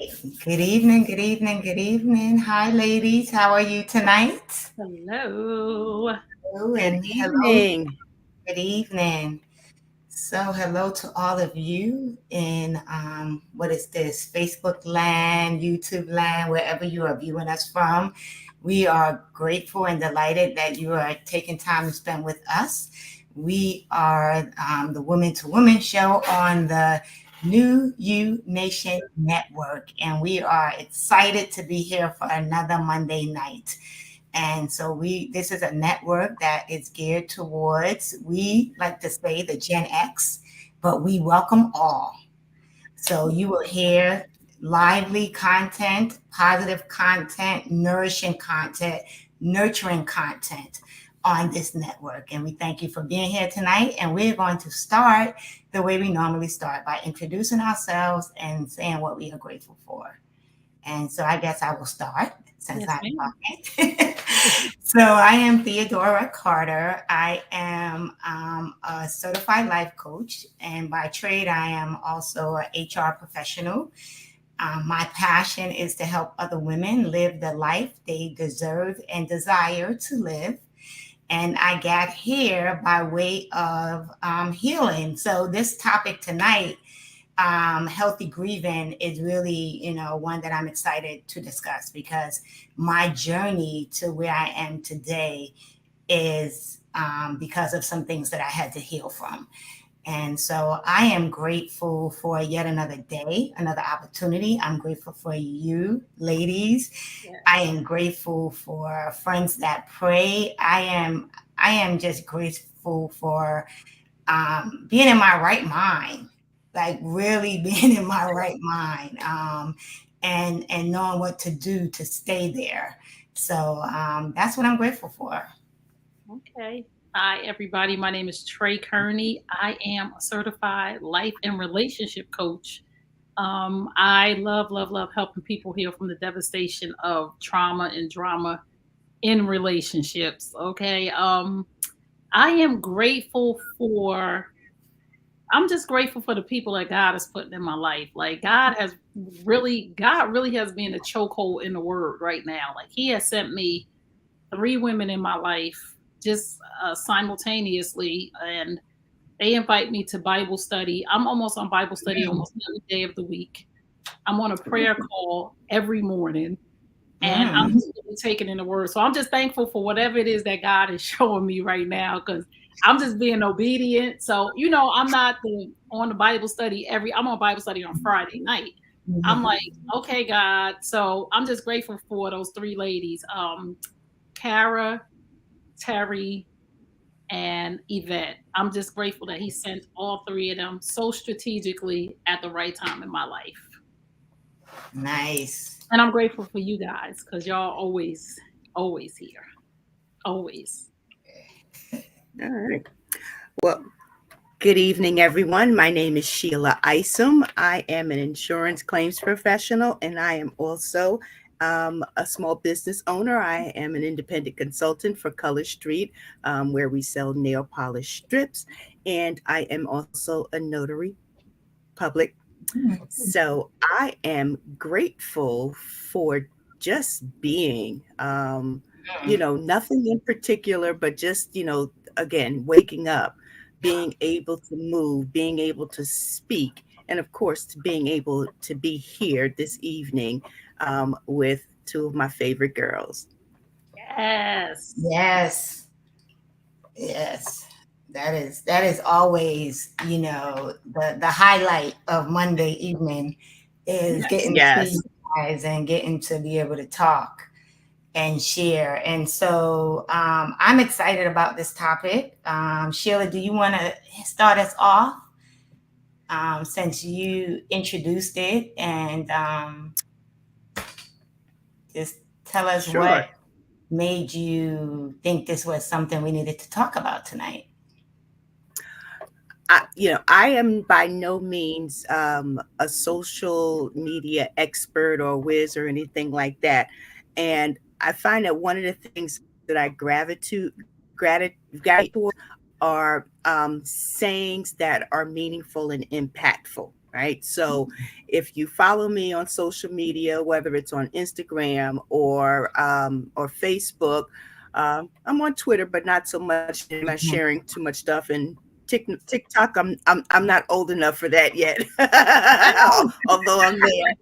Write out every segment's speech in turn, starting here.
Good evening, good evening, good evening. Hi, ladies. How are you tonight? Hello. Hello Good and hello. evening. Good evening. So, hello to all of you in what is this? Facebook land, YouTube land, wherever you are viewing us from. We are grateful and delighted that you are taking time to spend with us. We are the Women to Women show on the New You Nation Network, and we are excited to be here for another Monday night. And so this is a network that is geared towards, we like to say the Gen X, but we welcome all. So you will hear lively content, positive content, nourishing content, nurturing content on this network. And we thank you for being here tonight. And we're going to start the way we normally start by introducing ourselves and saying what we are grateful for. And so I guess I will start since Yes, I'm ma'am. talking. So I am Theodora Carter. I am a certified life coach, and by trade, I am also an HR professional. My passion is to help other women live the life they deserve and desire to live. And I got here by way of healing. So this topic tonight, healthy grieving, is really, one that I'm excited to discuss because my journey to where I am today is because of some things that I had to heal from. And so I am grateful for yet another day, another opportunity. I'm grateful for you, ladies. I Yes. am grateful for friends that pray. I am just grateful for being in my right mind, like really being in my right mind, and knowing what to do to stay there. So that's what I'm grateful for. Okay. Hi, everybody. My name is Trey Kearney. I am a certified life and relationship coach. I love helping people heal from the devastation of trauma and drama in relationships. Okay. I am grateful for I'm just grateful for the people that God has put in my life. Like God really has been a chokehold in the word right now. Like He has sent me three women in my life just simultaneously, and they invite me to Bible study. I'm almost on Bible study Mm, almost every day of the week. I'm on a prayer call every morning, and I'm mm. just really taking in the word. So I'm just thankful for whatever it is that God is showing me right now because I'm just being obedient. So, I'm not on the Bible study I'm on Bible study on Friday night. I'm like, okay, God. So I'm just grateful for those three ladies, Kara, Terry, and Yvette. I'm just grateful that he sent all three of them so strategically at the right time in my life. Nice. And I'm grateful for you guys because y'all always here. Always. All right. Well, good evening, everyone. My name is Sheila Isom. I am an insurance claims professional, and I am also a small business owner. I am an independent consultant for Color Street, where we sell nail polish strips, and I am also a notary public. So I am grateful for just being, nothing in particular, but just, again, waking up, being able to move, being able to speak, and of course, to being able to be here this evening with two of my favorite girls. Yes. Yes, yes. That is always, the highlight of Monday evening is Yes. getting to see you Yes, guys and getting to be able to talk and share. And so I'm excited about this topic. Sheila, do you want to start us off since you introduced it and just tell us what sure. made you think this was something we needed to talk about tonight? I am by no means a social media expert or whiz or anything like that. And I find that one of the things that I gravitate towards are sayings that are meaningful and impactful. right? So if you follow me on social media, whether it's on Instagram or Facebook, I'm on Twitter, but not so much. I'm not Mhm. sharing too much stuff. And TikTok, I'm not old enough for that yet, although I'm there.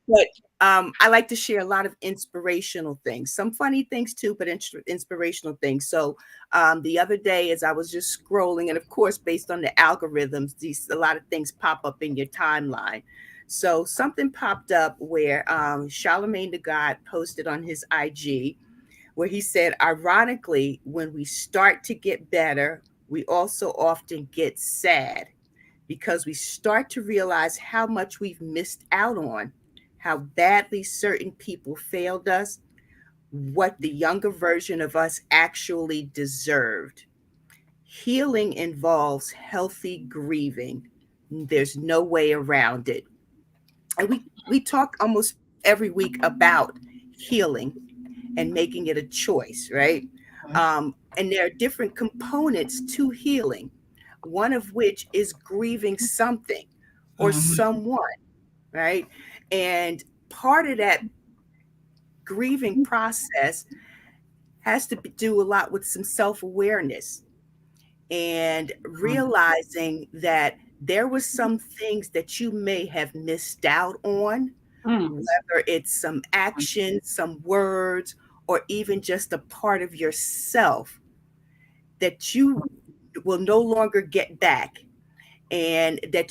But I like to share a lot of inspirational things, some funny things too, but inspirational things. So the other day, as I was just scrolling, and of course, based on the algorithms, a lot of things pop up in your timeline. So something popped up where Charlemagne the God posted on his IG, where he said, ironically, when we start to get better, we also often get sad because we start to realize how much we've missed out on, how badly certain people failed us, what the younger version of us actually deserved. Healing involves healthy grieving. There's no way around it. And we talk almost every week about healing and making it a choice, right? And there are different components to healing, one of which is grieving something or Mhm. someone, right? And part of that grieving process has to do a lot with some self awareness and realizing that there were some things that you may have missed out on, Mm. whether it's some actions, some words, or even just a part of yourself that you will no longer get back, and that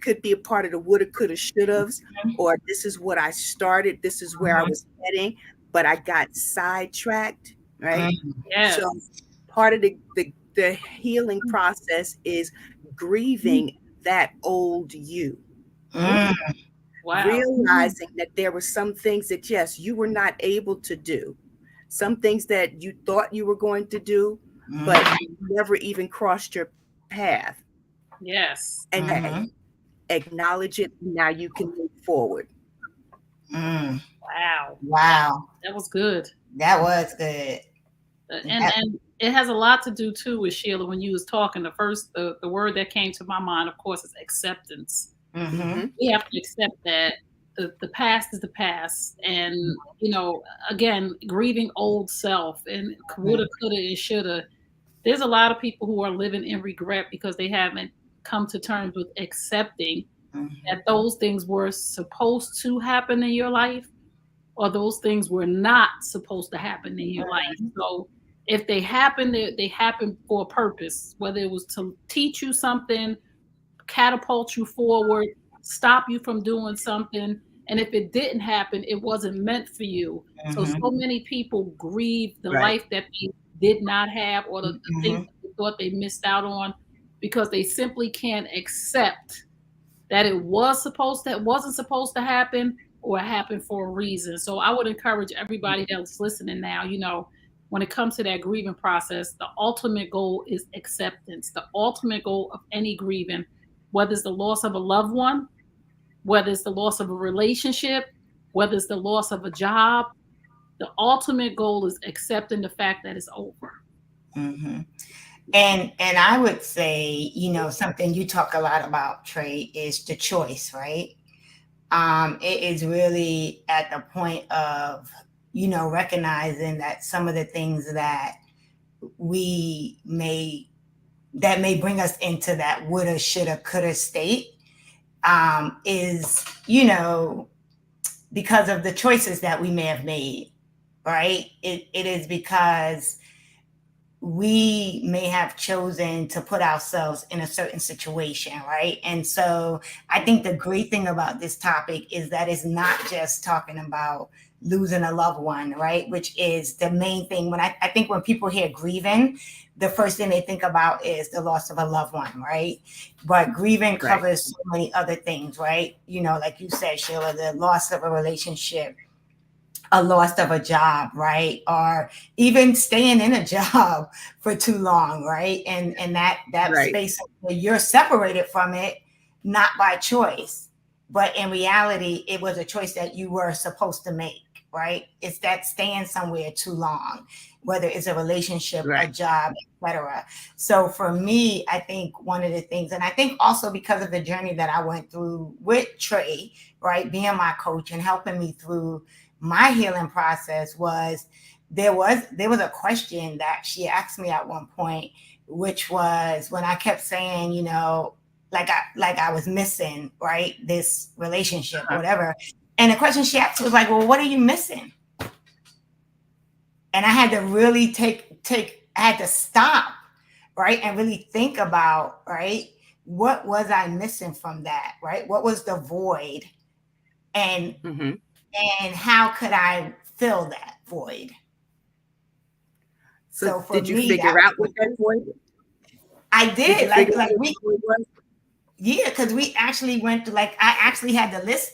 could be a part of the woulda coulda shouldas, or this is what I started, this is where I Mhm. was heading, but I got sidetracked, right? Mhm. So Yes. part of the healing process is grieving that old you, Mm. Mhm. Wow. realizing that there were some things that, yes, you were not able to do, some things that you thought you were going to do, but Mhm. never even crossed your path. Yes. And Mhm. acknowledge it. Now you can move forward. Mm. Wow. Wow. That was good. That was good. And That, it has a lot to do too with Sheila. When you was talking, the word that came to my mind, of course, is acceptance. mhm. Hmm. We have to accept that the past is the past, and again, grieving old self and woulda, Mhm. coulda, and shoulda. There's a lot of people who are living in regret because they haven't come to terms with accepting that Mhm. those things were supposed to happen in your life, or those things were not supposed to happen in your life. So if they happen, they happen for a purpose, whether it was to teach you something, catapult you forward, stop you from doing something. And if it didn't happen, it wasn't meant for you. So Mhm. many people grieve the Right. life that they did not have, or the things Mhm. that they thought they missed out on, because they simply can't accept that it wasn't supposed to happen, or it happened for a reason. So I would encourage everybody that's listening now, when it comes to that grieving process, the ultimate goal is acceptance. The ultimate goal of any grieving, whether it's the loss of a loved one, whether it's the loss of a relationship, whether it's the loss of a job, the ultimate goal is accepting the fact that it's over. Mhm. And I would say, something you talk a lot about, Trey, is the choice, right? It is really at the point of, recognizing that some of the things we may that may bring us into that woulda, shoulda, coulda state, is, because of the choices that we may have made, right? It is because we may have chosen to put ourselves in a certain situation, right? And so I think the great thing about this topic is that it's not just talking about losing a loved one, right? Which is the main thing. I think when people hear grieving, the first thing they think about is the loss of a loved one, right? But grieving Right. covers so many other things, right? Like you said, Sheila, the loss of a relationship, a loss of a job, right? Or even staying in a job for too long, right? And that Right. space where you're separated from it, not by choice, but in reality, it was a choice that you were supposed to make, right? It's that staying somewhere too long, whether it's a relationship, a Right. job, etc. So for me, I think one of the things, and I think also because of the journey that I went through with Trey, right, being my coach and helping me through my healing process, was there was a question that she asked me at one point, which was when I kept saying, like I was missing, right, this relationship or Uh-huh. whatever. And the question she asked was like, well, what are you missing? And I had to really I had to stop, right, and really think about, right, what was I missing from that, right? What was the void? And Mm-hmm. and how could I fill that void? So So for did you me, that figure out what was, that void? I Did you did figure out like what we the void was? Yeah, because we actually went to, like, I actually had the list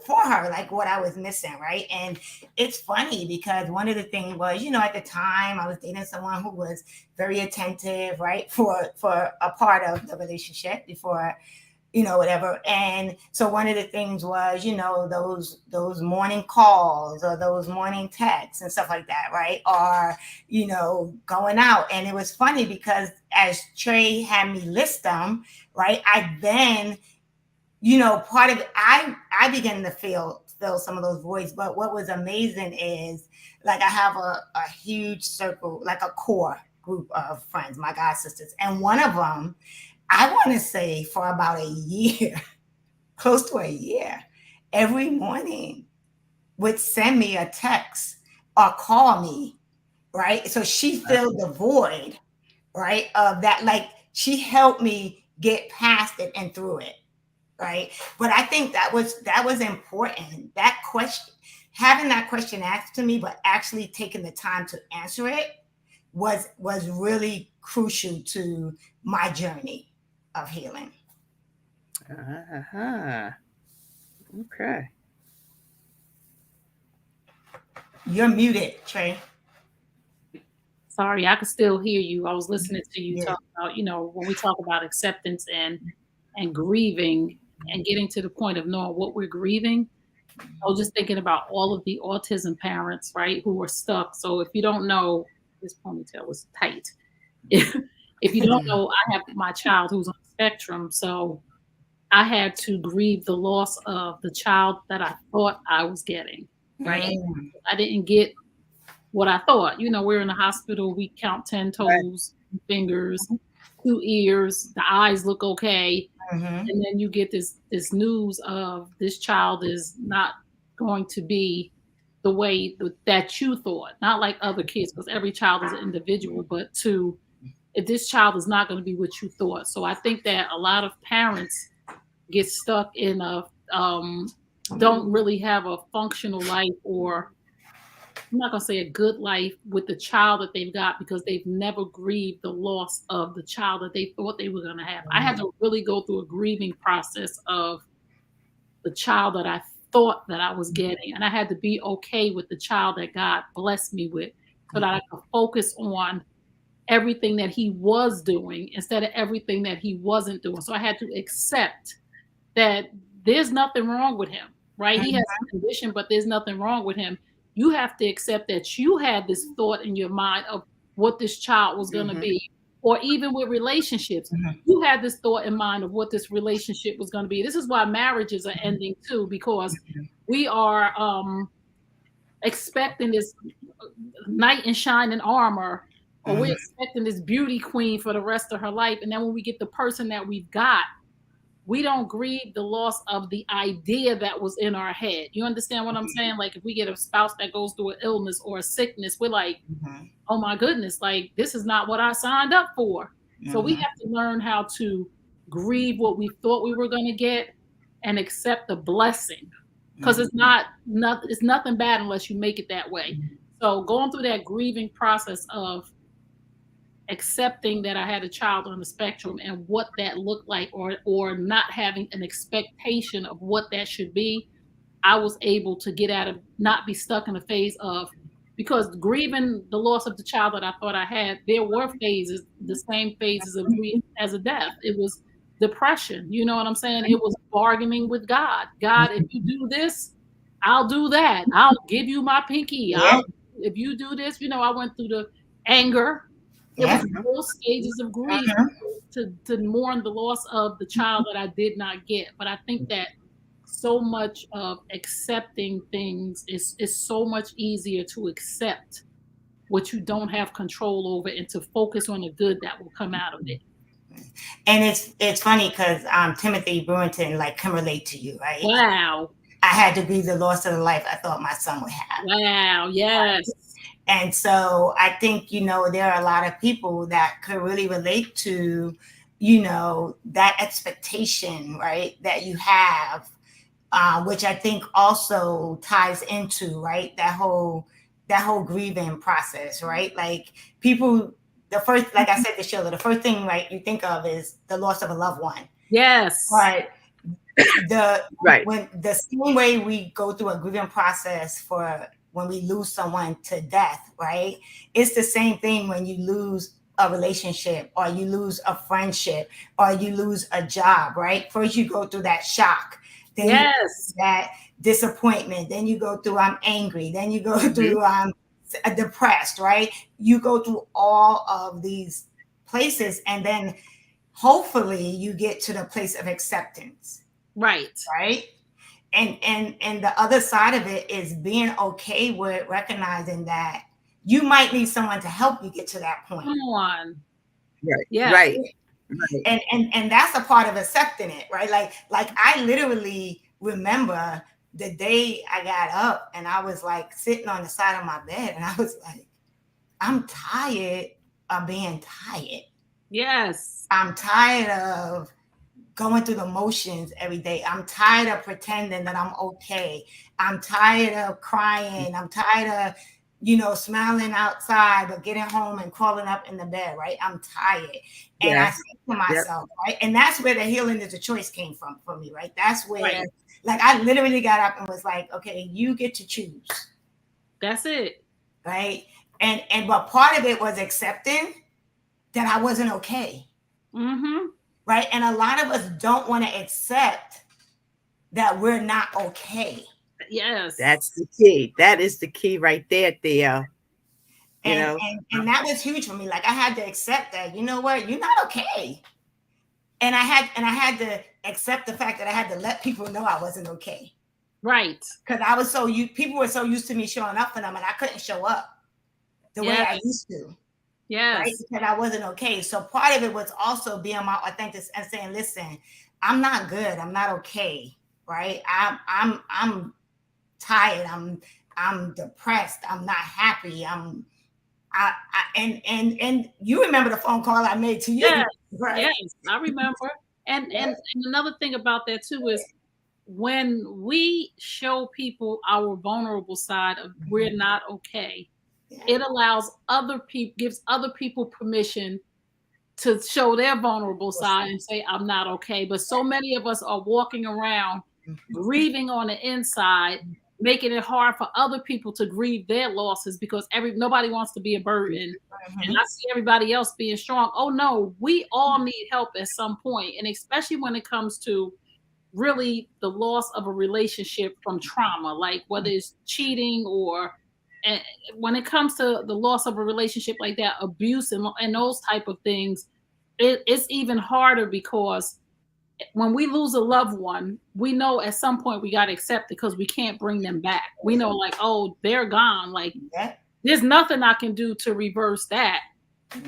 for her, like what I was missing, right? And it's funny because one of the things was, at the time I was dating someone who was very attentive, right, for a part of the relationship before, whatever. And so one of the things was, those morning calls or those morning texts and stuff like that, right? Or, going out. And it was funny because as Trey had me list them, right, I then, part of it, I began to fill some of those voids. But what was amazing is, like, I have a huge circle, like a core group of friends, my god sisters, and one of them, I want to say for about a year, close to a year, every morning would send me a text or call me, right? So she filled the void, right? Of that, like, she helped me get past it and through it, right? But I think that was important. That question, having that question asked to me, but actually taking the time to answer it was really crucial to my journey of healing. Uh-huh. Okay. You're muted, Trey. Sorry, I could still hear you. I was listening to you Yeah. talk about, when we talk about acceptance and grieving and getting to the point of knowing what we're grieving. I was just thinking about all of the autism parents, right, who are stuck. So if you don't know, this ponytail was tight. If you don't know, I have my child who's on the spectrum. So I had to grieve the loss of the child that I thought I was getting, right? Mm, I didn't get what I thought. We're in the hospital, we count 10 Right. toes, fingers, 2 ears, the eyes look okay. mhm, And then you get this news of this child is not going to be the way that you thought, not like other kids, because every child is an individual, but if this child is not going to be what you thought. So I think that a lot of parents get stuck in don't really have a functional life, or I'm not going to say a good life with the child that they've got, because they've never grieved the loss of the child that they thought they were going to have. I had to really go through a grieving process of the child that I thought that I was getting. And I had to be okay with the child that God blessed me with, so that I could focus on everything that he was doing instead of everything that he wasn't doing. So I had to accept that there's nothing wrong with him, right? He has a condition, but there's nothing wrong with him. You have to accept that you had this thought in your mind of what this child was going to Mm-hmm. be. Or even with relationships, mhm, you had this thought in mind of what this relationship was going to be. This is why marriages are ending too, because we are expecting this knight in shining armor, or we're mhm, expecting this beauty queen for the rest of her life. And then when we get the person that we've got, we don't grieve the loss of the idea that was in our head. You understand what I'm saying? Like, if we get a spouse that goes through an illness or a sickness, we're like, mhm, oh my goodness, like, this is not what I signed up for. So we mhm, have to learn how to grieve what we thought we were going to get and accept the blessing, because mhm, it's nothing bad unless you make it that way. So going through that grieving process of accepting that I had a child on the spectrum and what that looked like, or not having an expectation of what that should be, I was able to get out of, not be stuck in a phase of, because grieving the loss of the child that I thought I had, there were phases, the same phases of grief as a death. It was depression. You know what I'm saying? It was bargaining with God. God, if you do this, I'll do that. I'll give you my pinky. Yeah. If you do this, I went through the anger. It Yeah. was all stages of grief Mhm. to mourn the loss of the child that I did not get. But I think that so much of accepting things is so much easier to accept what you don't have control over and to focus on the good that will come out of it. And it's funny because Timothy Brewington like can relate to you, right? Wow. I had to grieve the loss of the life I thought my son would have. Wow. Yes. And so I think, there are a lot of people that could really relate to, that expectation, right, that you have, which I think also ties into, right, that whole grieving process, right? Like people, like I said to Sheila, the first thing, right, you think of is the loss of a loved one. Yes. Right. Right. When the same way we go through a grieving process for when we lose someone to death, right? It's the same thing when you lose a relationship or you lose a friendship or you lose a job, right? First you go through that shock, then you go through that disappointment, then you go through I'm angry, then you go through I'm depressed, right? You go through all of these places and then hopefully you get to the place of acceptance. Right. Right. And the other side of it is being okay with recognizing that you might need someone to help you get to that point. Come on. Right. Yeah. Right. And that's a part of accepting it, right? Like I literally remember the day I got up and I was like sitting on the side of my bed and I was like, I'm tired of being tired. Yes. I'm tired of going through the motions every day. I'm tired of pretending that I'm okay. I'm tired of crying. I'm tired of, smiling outside, but getting home and crawling up in the bed, right? I'm tired. And I said to myself, right? And that's where the healing is a choice came from for me, right? That's where, like, I literally got up and was like, okay, you get to choose. That's it. Right? But part of it was accepting that I wasn't okay. Mm-hmm. Right. And a lot of us don't want to accept that we're not okay. Yes. That's the key. That is the key right there, Theo. And that was huge for me. Like I had to accept that, you know what, you're not okay. And I had to accept the fact that I had to let people know I wasn't okay. Right. Because people were so used to me showing up for them and I couldn't show up the way I used to. Yes. Right? Because I wasn't okay. So part of it was also being my authentic and saying, listen, I'm not good. I'm not okay. Right. I'm tired. I'm depressed. I'm not happy. And you remember the phone call I made to you. Yes. Right? Yes, I remember. And another thing about that too is when we show people our vulnerable side of we're not okay, it allows gives other people permission to show their vulnerable side and say, I'm not okay. But so many of us are walking around grieving on the inside, making it hard for other people to grieve their losses because nobody wants to be a burden. And I see everybody else being strong. Oh no, we all need help at some point. And especially when it comes to really the loss of a relationship from trauma, like whether it's cheating or when it comes to the loss of a relationship like that, abuse and those type of things, it's even harder because when we lose a loved one, we know at some point we got to accept it because we can't bring them back. We know like, oh, they're gone. Like there's nothing I can do to reverse that.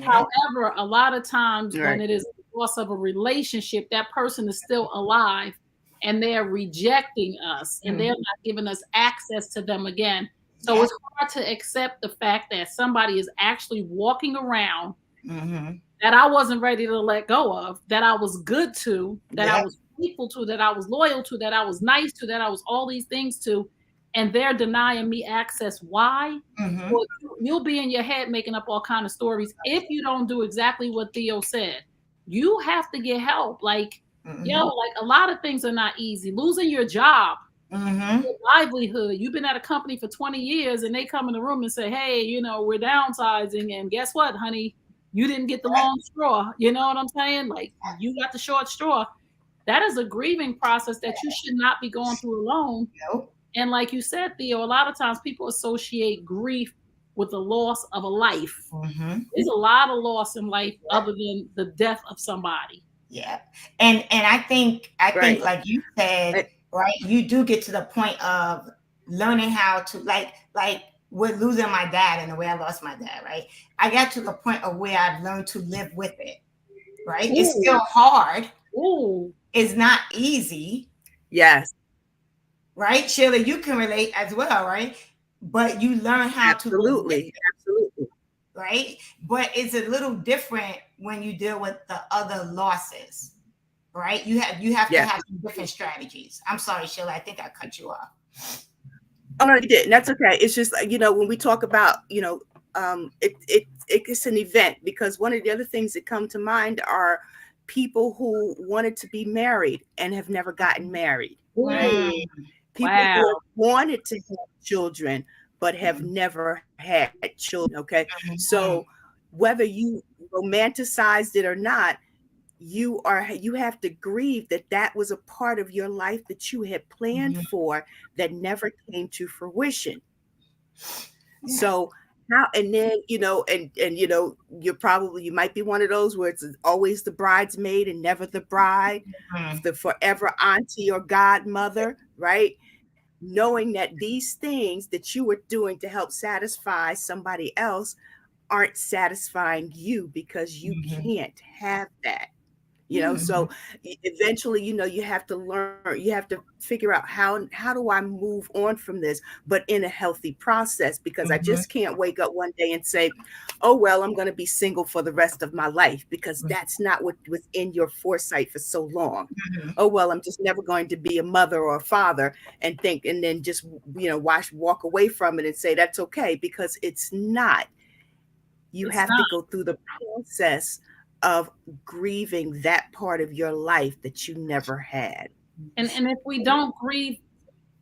However, a lot of times when it is the loss of a relationship, that person is still alive and they're rejecting us and they're not giving us access to them again. So it's hard to accept the fact that somebody is actually walking around that I wasn't ready to let go of, that I was good to, that I was faithful to, that I was loyal to, that I was nice to, that I was all these things to, and they're denying me access. Why? Well, you'll be in your head making up all kinds of stories if you don't do exactly what Theo said. You have to get help. Like, like a lot of things are not easy. Losing your job, your livelihood. You've been at a company for 20 years and they come in the room and say, hey, we're downsizing. And guess what, honey? You didn't get the long straw. You know what I'm saying? Like you got the short straw. That is a grieving process that you should not be going through alone. And like you said, Theo, a lot of times people associate grief with the loss of a life. Mm-hmm. There's a lot of loss in life other than the death of somebody. Yeah. And I think Right. like you said, right, you do get to the point of learning how to like with losing my dad and the way I lost my dad, right? I got to the point of where I've learned to live with it, right? It's still Ooh, hard. ooh, It's not easy, Yes, right? Sheila, you can relate as well, right? But you learn how to live with it, absolutely. Absolutely. right? But it's a little different when you deal with the other losses, right? You have to Yes. have some different strategies. I'm sorry, Sheila. I think I cut you off. Oh no, you didn't. That's okay. It's just when we talk about it's an event, because one of the other things that come to mind are people who wanted to be married and have never gotten married, right? ooh. People Wow. who have wanted to have children but have never had children. Okay, so whether you romanticized it or not, you have to grieve that was a part of your life that you had planned for that never came to fruition. Yeah. So how, and then you might be one of those where it's always the bridesmaid and never the bride, Mhm. the forever auntie or godmother, right? Knowing that these things that you were doing to help satisfy somebody else aren't satisfying you, because you Mhm. can't have that. Mhm. So eventually, you have to learn, you have to figure out how do I move on from this, but in a healthy process, because I Mhm. just can't wake up one day and say, oh well, I'm going to be single for the rest of my life, because that's not what was in your foresight for so long. Mhm. Oh well, I'm just never going to be a mother or a father, and then just walk away from it and say that's okay, because it's not. You It's have to not. go through the process of grieving that part of your life that you never had. And if we don't grieve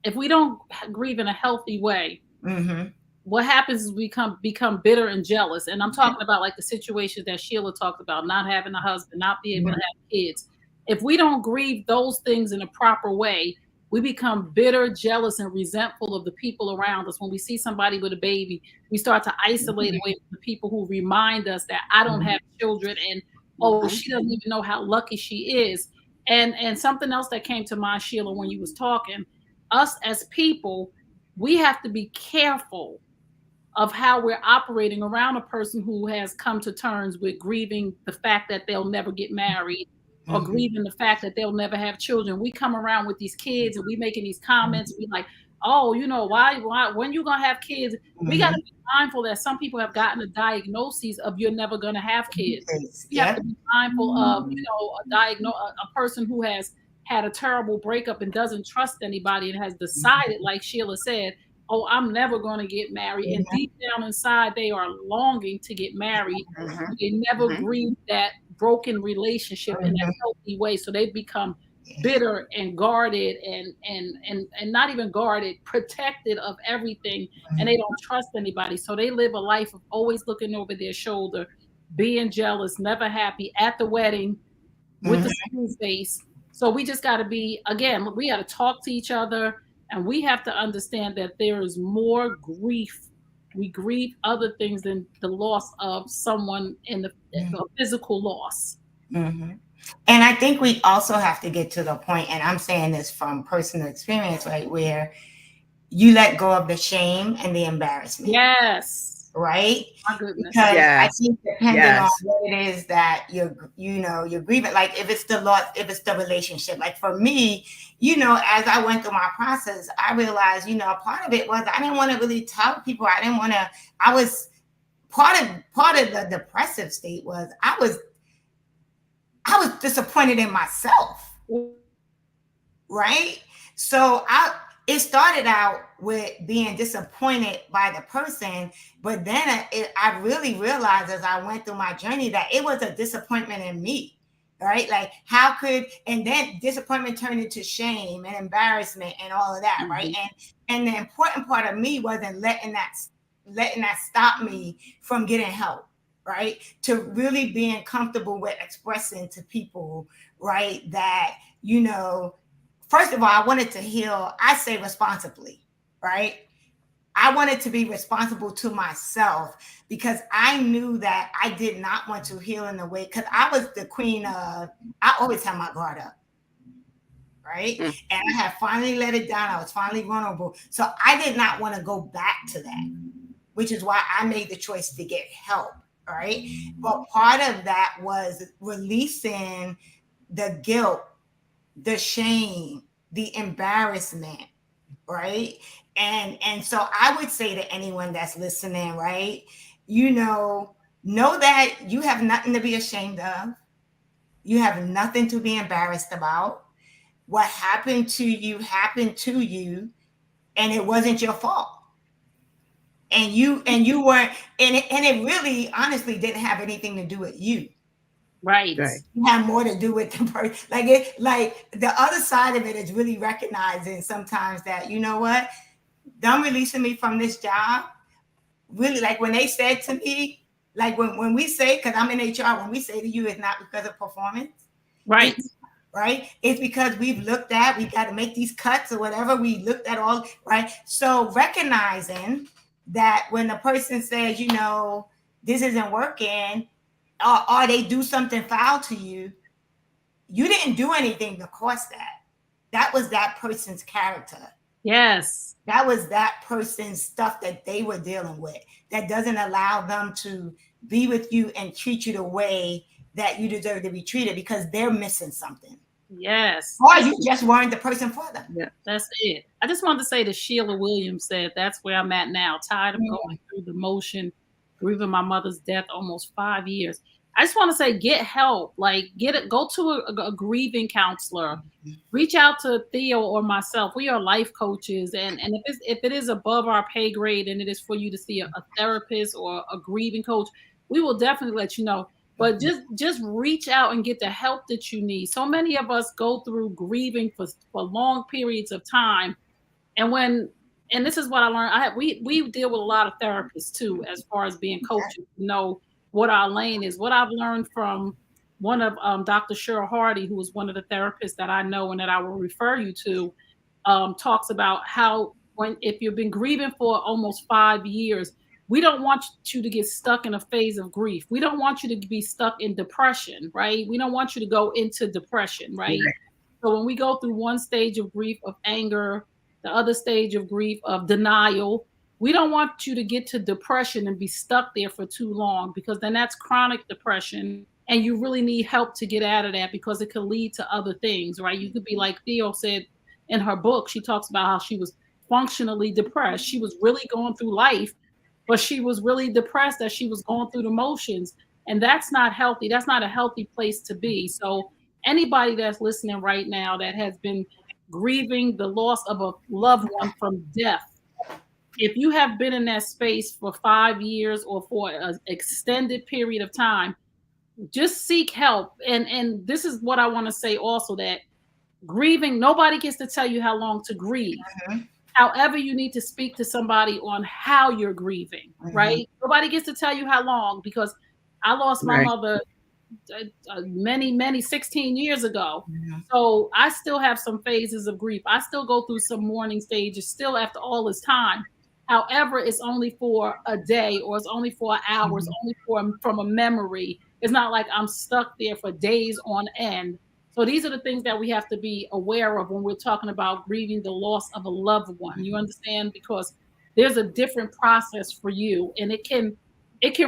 in a healthy way, Mhm. what happens is we become bitter and jealous. And I'm talking about like the situations that Sheila talked about, not having a husband, not be able to have kids. If we don't grieve those things in a proper way, we become bitter, jealous, and resentful of the people around us. When we see somebody with a baby, we start to isolate away from the people who remind us that I don't have children, and oh, Mhm. she doesn't even know how lucky she is. And something else that came to mind, Sheila, when you was talking, us as people, we have to be careful of how we're operating around a person who has come to terms with grieving the fact that they'll never get married, or Mhm. grieving the fact that they'll never have children. We come around with these kids and we making these comments. We like, oh, why, when you gonna have kids? We got to Mhm. be mindful that some people have gotten a diagnosis of you're never gonna have kids. We have to Yep. be mindful of, a person who has had a terrible breakup and doesn't trust anybody and has decided, like Sheila said, oh, I'm never going to get married. And Mhm. deep down inside, they are longing to get married. Mhm. They never Mhm. grieve that broken relationship in a Mhm. healthy way. So they become Yeah. bitter and guarded and not even guarded, protected of everything. And they Mhm. don't trust anybody. So they live a life of always looking over their shoulder, being jealous, never happy at the wedding with Mhm. the school face. So we just got to be, again, we got to talk to each other, and we have to understand that there is more grief. We grieve other things than the loss of someone in the physical loss. Mhm. And I think we also have to get to the point, and I'm saying this from personal experience, right, where you let go of the shame and the embarrassment, Yes. right? My goodness. Because I Yes. think depending on Yes. what it is that you're grieving, like if it's the loss, if it's the relationship, like for me, as I went through my process, I realized, part of it was I didn't want to really tell people. I didn't want to, I was part of the depressive state was I was disappointed in myself, right? So it started out with being disappointed by the person, but then I really realized as I went through my journey that it was a disappointment in me, right? Like and then disappointment turned into shame and embarrassment and all of that, right? Mhm. And the important part of me wasn't letting that stop me from getting help, right? To really being comfortable with expressing to people, right, that, first of all, I wanted to heal, I say responsibly, right? I wanted to be responsible to myself because I knew that I did not want to heal in the way, because I was the queen of, I always had my guard up, right? Mm. And I had finally let it down. I was finally vulnerable. So I did not want to go back to that, which is why I made the choice to get help, right? But part of that was releasing the guilt, the shame, the embarrassment, right? And so I would say to anyone that's listening, right, you know that you have nothing to be ashamed of. You have nothing to be embarrassed about. What happened to you, and it wasn't your fault. And you weren't, and it really honestly didn't have anything to do with you. Right. Right. It had more to do with the person. Like the other side of it is really recognizing sometimes that, you know what, them releasing me from this job, really, like when they said to me, like when we say, because I'm in HR, when we say to you, it's not because of performance, Right. it's right, it's because we got to make these cuts or whatever. We looked at all, right? So recognizing that when the person says, this isn't working, or they do something foul to you, you didn't do anything to cause that. That was that person's character. Yes. That was that person's stuff that they were dealing with, that doesn't allow them to be with you and treat you the way that you deserve to be treated, because they're missing something. Yes. Or you just weren't the person for them. Yeah. That's it. I just wanted to say that Sheila Williams said, that's where I'm at now, tired of going through the motion, grieving my mother's death almost 5 years. I just want to say, get help. Like, go to a grieving counselor. Reach out to Theo or myself. We are life coaches, and if it is above our pay grade and it is for you to see a therapist or a grieving coach, we will definitely let you know. But just reach out and get the help that you need. So many of us go through grieving for long periods of time, and this is what I learned. We deal with a lot of therapists too, as far as being coaches. Know what our lane is. What I've learned from one of Dr. Cheryl Hardy, who is one of the therapists that I know and that I will refer you to, talks about how if you've been grieving for almost 5 years, we don't want you to get stuck in a phase of grief. We don't want you to be stuck in depression, right? We don't want you to go into depression, right? Right. So when we go through one stage of grief of anger, the other stage of grief of denial, we don't want you to get to depression and be stuck there for too long, because then that's chronic depression and you really need help to get out of that, because it could lead to other things, right? You could be like Theo said in her book. She talks about how she was functionally depressed. She was really going through life, but she was really depressed as she was going through the motions. And that's not healthy. That's not a healthy place to be. So anybody that's listening right now that has been grieving the loss of a loved one from death, if you have been in that space for 5 years or for an extended period of time, just seek help. And this is what I want to say also, that grieving, nobody gets to tell you how long to grieve. However, you need to speak to somebody on how you're grieving, right? Nobody gets to tell you how long, because I lost my mother many 16 years ago. So I still have some phases of grief. I still go through some mourning stages still after all this time. However, it's only for a day, or it's only for an hour, it's only from a memory. It's not like I'm stuck there for days on end. So these are the things that we have to be aware of when we're talking about grieving the loss of a loved one. You understand? Because there's a different process for you, and it can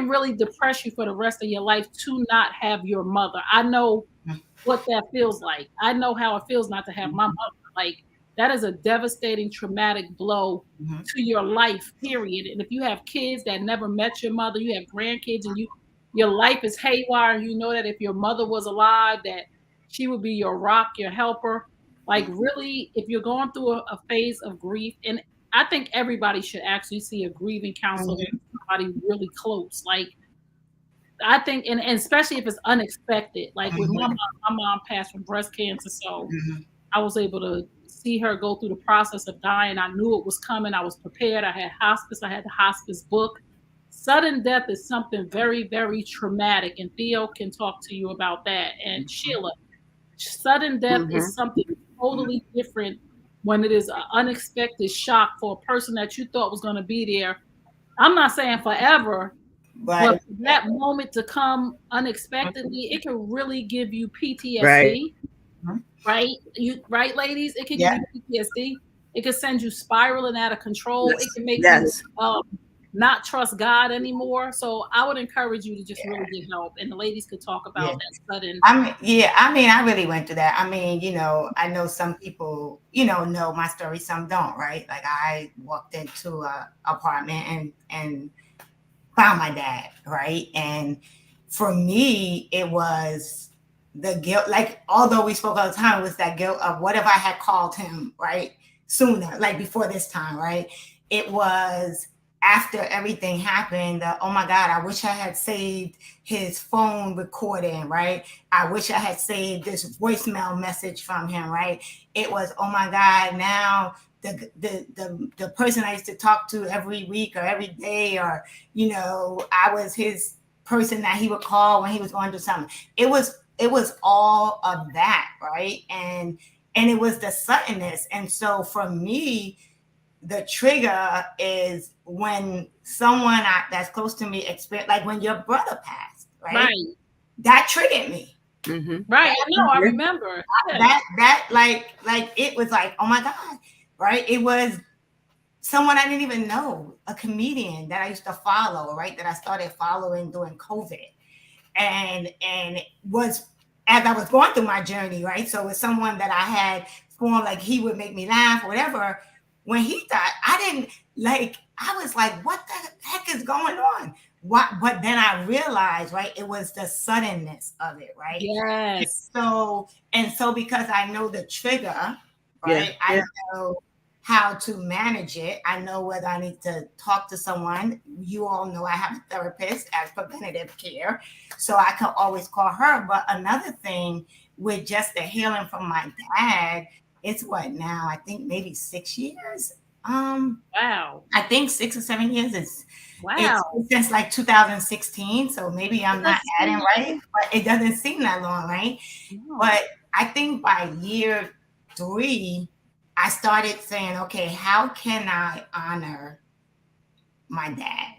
really depress you for the rest of your life to not have your mother. I know what that feels like. I know how it feels not to have my mother. Like, that is a devastating, traumatic blow to your life, period. And if you have kids that never met your mother, you have grandkids, and your life is haywire, and you know that if your mother was alive, that she would be your rock, your helper. Like, really, if you're going through a phase of grief, and I think everybody should actually see a grieving counselor, somebody really close. Like, I think, and especially if it's unexpected. Like with my mom passed from breast cancer, so I was able to see her go through the process of dying. I knew it was coming. I was prepared. I had hospice. I had the hospice book. Sudden death is something very, very traumatic, and Theo can talk to you about that. And Sheila, sudden death is something totally different when it is an unexpected shock for a person that you thought was going to be there. I'm not saying forever, but But for that moment to come unexpectedly, it can really give you Right. PTSD, right? Right, ladies? It can give yeah, you PTSD. It can send you spiraling out of control. It Yes. can make you Yes. not trust God anymore. So I would encourage you to just really yeah, get help, and the ladies could talk yeah. about that sudden. I really went through that. I mean, I know some people, know my story, some don't, right? Like I walked into a apartment and found my dad, right? And for me, it was the guilt. Like, although we spoke all the time, it was that guilt of what if I had called him, right? Sooner, like before this time, right? It was after everything happened, oh my God, I wish I had saved his phone recording, right? I wish I had saved this voicemail message from him, right? It was, oh my God, now the person I used to talk to every week or every day, or I was his person that he would call when he was going through something. It was all of that, right? And it was the suddenness. And so for me, the trigger is when someone that's close to me experience, like when your brother passed, right? Right, That triggered me. Mm-hmm. right. I know. I Yeah. remember. Yeah. That like it was like, oh my God, right? It was someone I didn't even know, a comedian that I used to follow, right? That I started following during COVID. And it was as I was going through my journey, right? So it's someone that I had formed, like he would make me laugh, whatever. When he died, I didn't like, I was like, what the heck is going on? What, but then I realized, right, it was the suddenness of it, right? Yes. And so because I know the trigger, Yeah. right? I Yeah. know how to manage it. I know whether I need to talk to someone. You all know I have a therapist as preventative care, so I can always call her. But another thing with just the healing from my dad, it's what now? I think maybe 6 years. Wow. I think 6 or 7 years. It's Wow. since like 2016, so maybe It I'm not doesn't adding seem right, but it doesn't seem that long, right? no. But I think by year three, I started saying, okay, how can I honor my dad?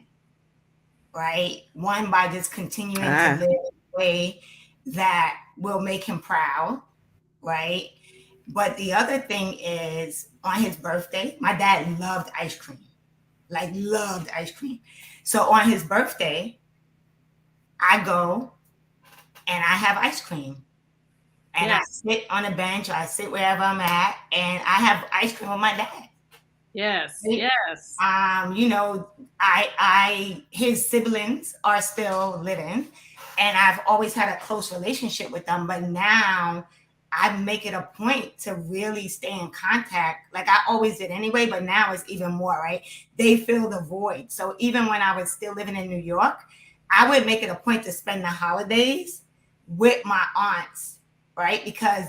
Right? One, by just continuing to live Ah. in a way that will make him proud, right? But the other thing is on his birthday, my dad loved ice cream, like loved ice cream. So on his birthday, I go and I have ice cream and I Yes. sit on a bench or I sit wherever I'm at and I have ice cream with my dad. Yes. Right? Yes. I his siblings are still living, and I've always had a close relationship with them. But now I make it a point to really stay in contact, like I always did anyway. But now it's even more, right? They fill the void. So even when I was still living in New York, I would make it a point to spend the holidays with my aunts, right? Because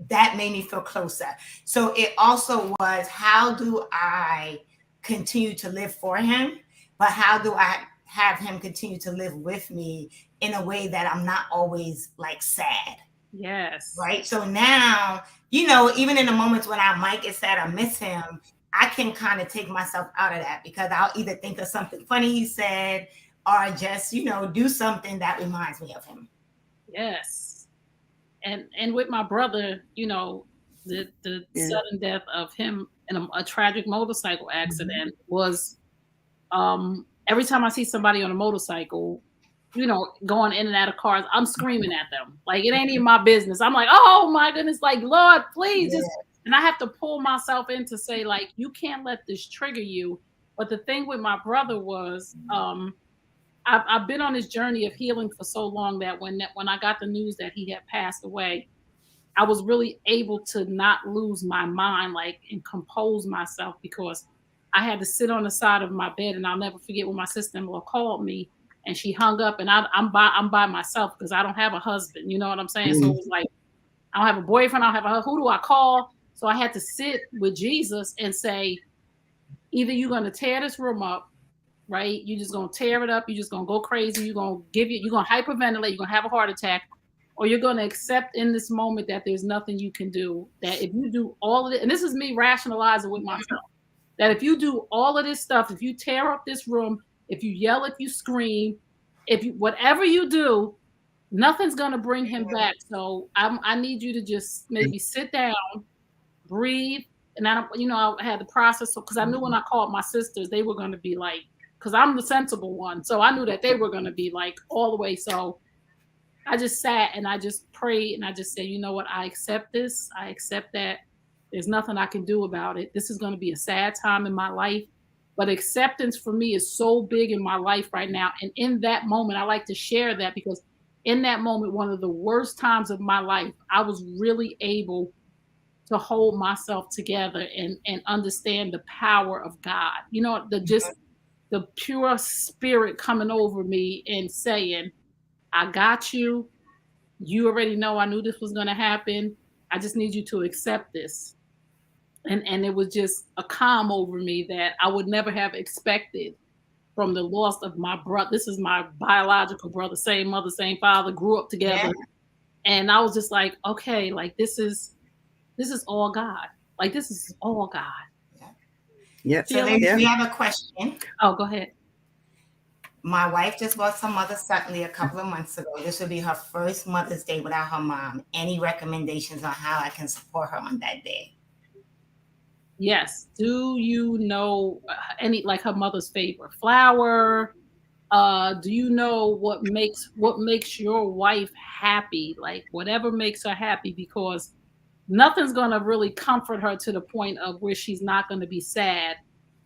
that made me feel closer. So it also was, how do I continue to live for him, but how do I have him continue to live with me in a way that I'm not always like sad, Yes. right? So now, even in the moments when I might get sad or miss him, I can kind of take myself out of that because I'll either think of something funny he said or just, do something that reminds me of him. Yes. And with my brother, the Yeah. sudden death of him in a tragic motorcycle Mhm. accident was every time I see somebody on a motorcycle, going in and out of cars, I'm screaming at them. Like it ain't even my business. I'm like, oh my goodness, like Lord, please just, Yeah. and I have to pull myself in to say, like, you can't let this trigger you. But the thing with my brother was, I've been on this journey of healing for so long that when I got the news that he had passed away, I was really able to not lose my mind, like, and compose myself because I had to sit on the side of my bed, and I'll never forget when my sister-in-law called me and she hung up, and I'm by myself because I don't have a husband. You know what I'm saying? So it Mm. was like I don't have a boyfriend. I don't have a who do I call? So I had to sit with Jesus and say, either you're going to tear this room up, right? You're just gonna tear it up. You're just gonna go crazy. You're gonna hyperventilate. You're gonna have a heart attack, or you're going to accept in this moment that there's nothing you can do. That if you do all of it, and this is me rationalizing with myself, that if you do all of this stuff, if you tear up this room, if you yell, if you scream, if you whatever you do, nothing's going to bring him back. So I need you to just maybe sit down, breathe. And I don't, I had the process because I knew when I called my sisters, they were going to be like, because I'm the sensible one. So I knew that they were going to be like all the way. So I just sat and I just prayed and I just said, you know what? I accept this. I accept that there's nothing I can do about it. This is going to be a sad time in my life. But acceptance for me is so big in my life right now. And in that moment, I like to share that because in that moment, one of the worst times of my life, I was really able to hold myself together and understand the power of God. The pure spirit coming over me and saying, I got you. You already know I knew this was going to happen. I just need you to accept this. And it was just a calm over me that I would never have expected from the loss of my brother. This is my biological brother, same mother, same father, grew up together. Yeah. And I was just like, okay, like this is all God. Like this is all God. Yeah. So we have a question. Oh, go ahead. My wife just lost her mother suddenly a couple of months ago. This will be her first Mother's Day without her mom. Any recommendations on how I can support her on that day? Yes. Do you know any, like her mother's favorite flower? Do you know what makes your wife happy? Like whatever makes her happy, because nothing's going to really comfort her to the point of where she's not going to be sad.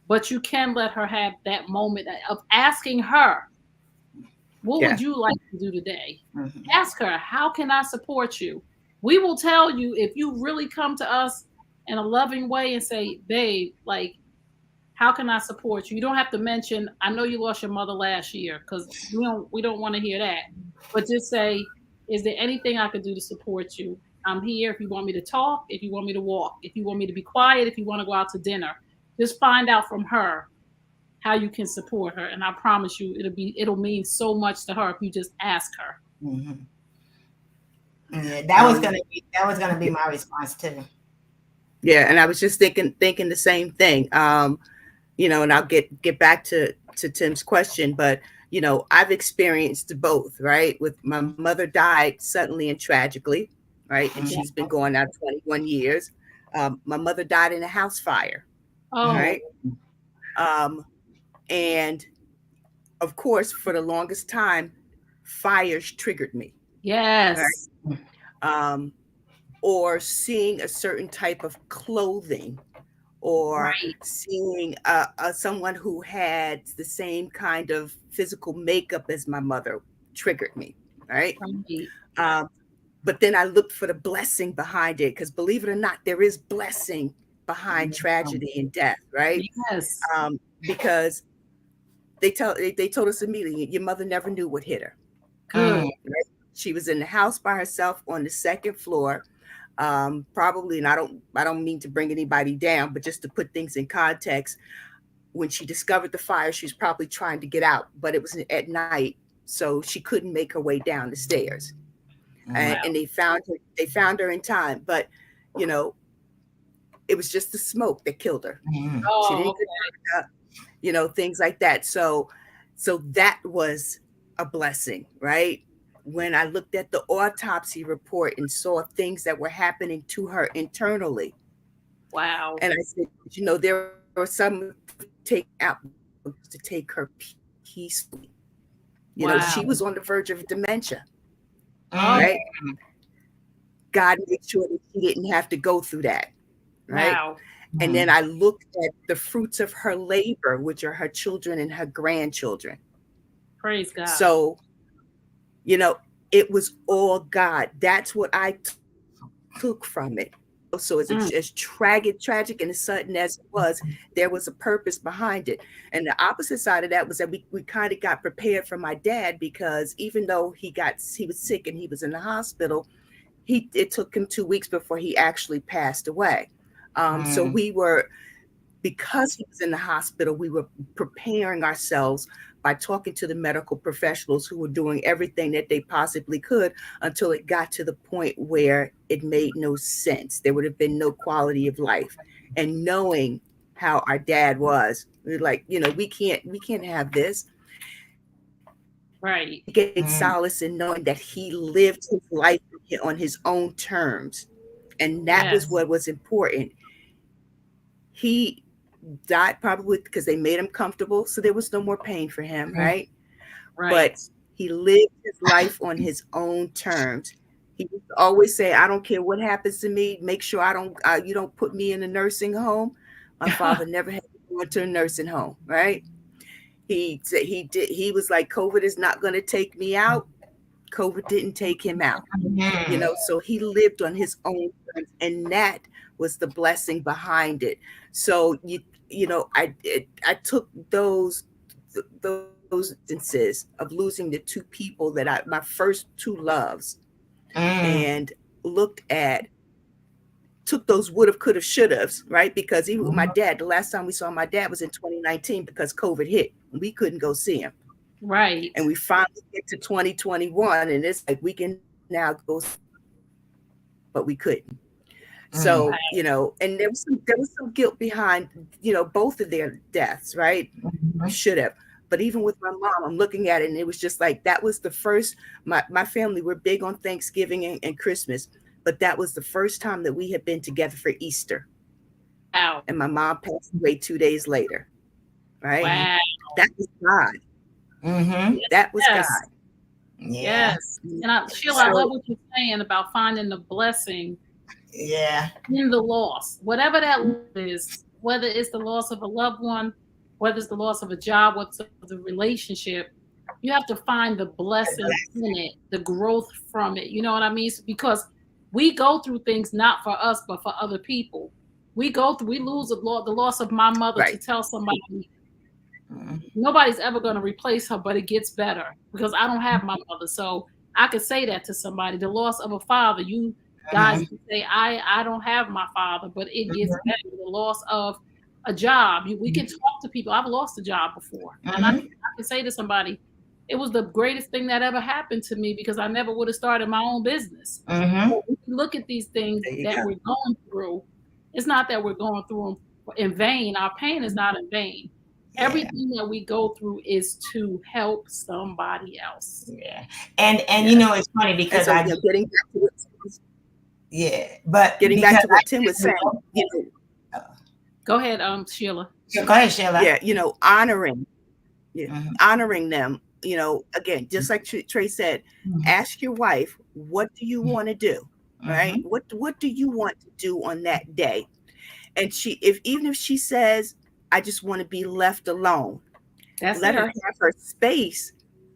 But you can let her have that moment of asking her, what would you like to do today? Mm-hmm. Ask her, how can I support you? We will tell you if you really come to us in a loving way and say, babe, like, how can I support you? You don't have to mention, I know you lost your mother last year, because we don't want to hear that. But just say, is there anything I could do to support you? I'm here if you want me to talk, if you want me to walk, if you want me to be quiet, if you want to go out to dinner. Just find out from her how you can support her. And I promise you, it'll mean so much to her if you just ask her. Mm-hmm. Yeah, that was gonna be my response too. Yeah, and I was just thinking the same thing. And I'll get back to Tim's question, but I've experienced both, right? With my mother died suddenly and tragically, right? And she's been going out 21 years. My mother died in a house fire. Oh. Right. And of course, for the longest time, fires triggered me. Yes. Right? Or seeing a certain type of clothing, or seeing someone who had the same kind of physical makeup as my mother triggered me. Right. But then I looked for the blessing behind it, because believe it or not, there is blessing behind tragedy and death, right? Yes. Because they told us immediately, your mother never knew what hit her. Good. Right? She was in the house by herself on the second floor, probably, and I don't mean to bring anybody down, but just to put things in context, when she discovered the fire, she was probably trying to get out, but it was at night, so she couldn't make her way down the stairs. And they found her in time, but it was just the smoke that killed her. Oh, she didn't get up, things like that. So that was a blessing, right? When I looked at the autopsy report and saw things that were happening to her internally. Wow. And I said, there were some take out to take her peacefully. She was on the verge of dementia. Right? God made sure that she didn't have to go through that. Right. Wow. And then I looked at the fruits of her labor, which are her children and her grandchildren. Praise God. So, it was all God. That's what I took from it. So as tragic and as sudden as it was, there was a purpose behind it. And the opposite side of that was that we kind of got prepared for my dad, because even though he was sick and he was in the hospital, it took him 2 weeks before he actually passed away. So because he was in the hospital, we were preparing ourselves by talking to the medical professionals who were doing everything that they possibly could until it got to the point where it made no sense. There would have been no quality of life. And knowing how our dad was, we were like, we can't have this. Right. Gained Mm, solace in knowing that he lived his life on his own terms. And that was Yes. what was important. He died probably because they made him comfortable, so there was no more pain for him, mm, right? Right. But he lived his life on his own terms. He used to always say, "I don't care what happens to me. Make sure you don't put me in a nursing home." My father never had to go into a nursing home, right? He said he did. He was like, "COVID is not going to take me out." COVID didn't take him out, mm, so he lived on his own terms, and that was the blessing behind it. So I took those instances of losing the two people that my first two loves, mm, and looked at took those would have, could have, should have, right? Because even with my mhm, dad, the last time we saw my dad was in 2019 because COVID hit. We couldn't go see him. Right. And we finally get to 2021, and it's like we can now go, but we couldn't. So, mm, and there was some guilt behind, both of their deaths, right? mhm, Should have. But even with my mom, I'm looking at it, and it was just like that was the first. My family were big on Thanksgiving and Christmas, but that was the first time that we had been together for Easter. Wow. And my mom passed away 2 days later, right? mhm, Wow. That was God. mhm. That was God. Yes. Yeah. Yes. And Sheila, I So love what you're saying about finding the blessing yeah. in the loss, whatever that is, whether it's the loss of a loved one, whether it's the loss of a job, what's the relationship, you have to find the blessing in it, the growth from it. You know what I mean? Because we go through things not for us, but for other people. We lose the loss of my mother to Right. tell somebody Mm, nobody's ever going to replace her, but it gets better because I don't have my mother. So I could say that to somebody. The loss of a father, you guys mhm, can say, I don't have my father, but it gets mhm, better. The loss of a job, we can mhm, talk to people. I've lost a job before. And I mhm, can say to somebody, it was the greatest thing that ever happened to me because I never would have started my own business. mhm. So we can look at these things There you that go. we're going through. It's not that we're going through them in vain. Our pain is not in vain. Yeah. Everything that we go through is to help somebody else. Yeah. And Yes. it's funny And because so, I yeah, but getting back because to I what Tim was saying, Go ahead, Sheila. yeah, go ahead, Sheila. yeah, honoring, yeah, Mhm, honoring them, again, just like Trey said, mhm, ask your wife, what do you want to do? Right? mhm, What do you want to do on that day? And even if she says, I just want to be left alone, That's let it. her have her space,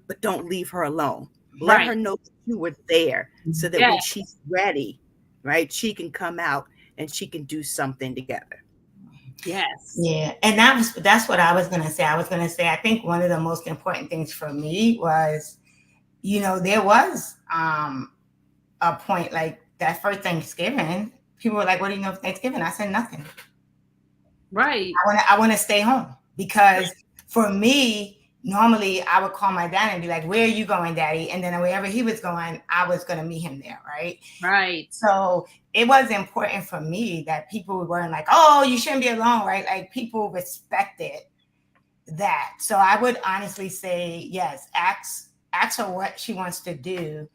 but don't leave her alone. Let Right. her know that you were there so that Yeah. when she's ready, right, she can come out and she can do something together. Yes. yeah, and that's what I was gonna say. I was gonna say I think one of the most important things for me was, there was a point like that first Thanksgiving. People were like, "What do you know of Thanksgiving?" I said nothing. Right. I want to stay home because for me, normally I would call my dad and be like, "Where are you going, Daddy?" And then wherever he was going, I was going to meet him there, right? Right. So it was important for me that people weren't like, "Oh, you shouldn't be alone," right? Like people respected that. So I would honestly say, yes, ask her what she wants to do,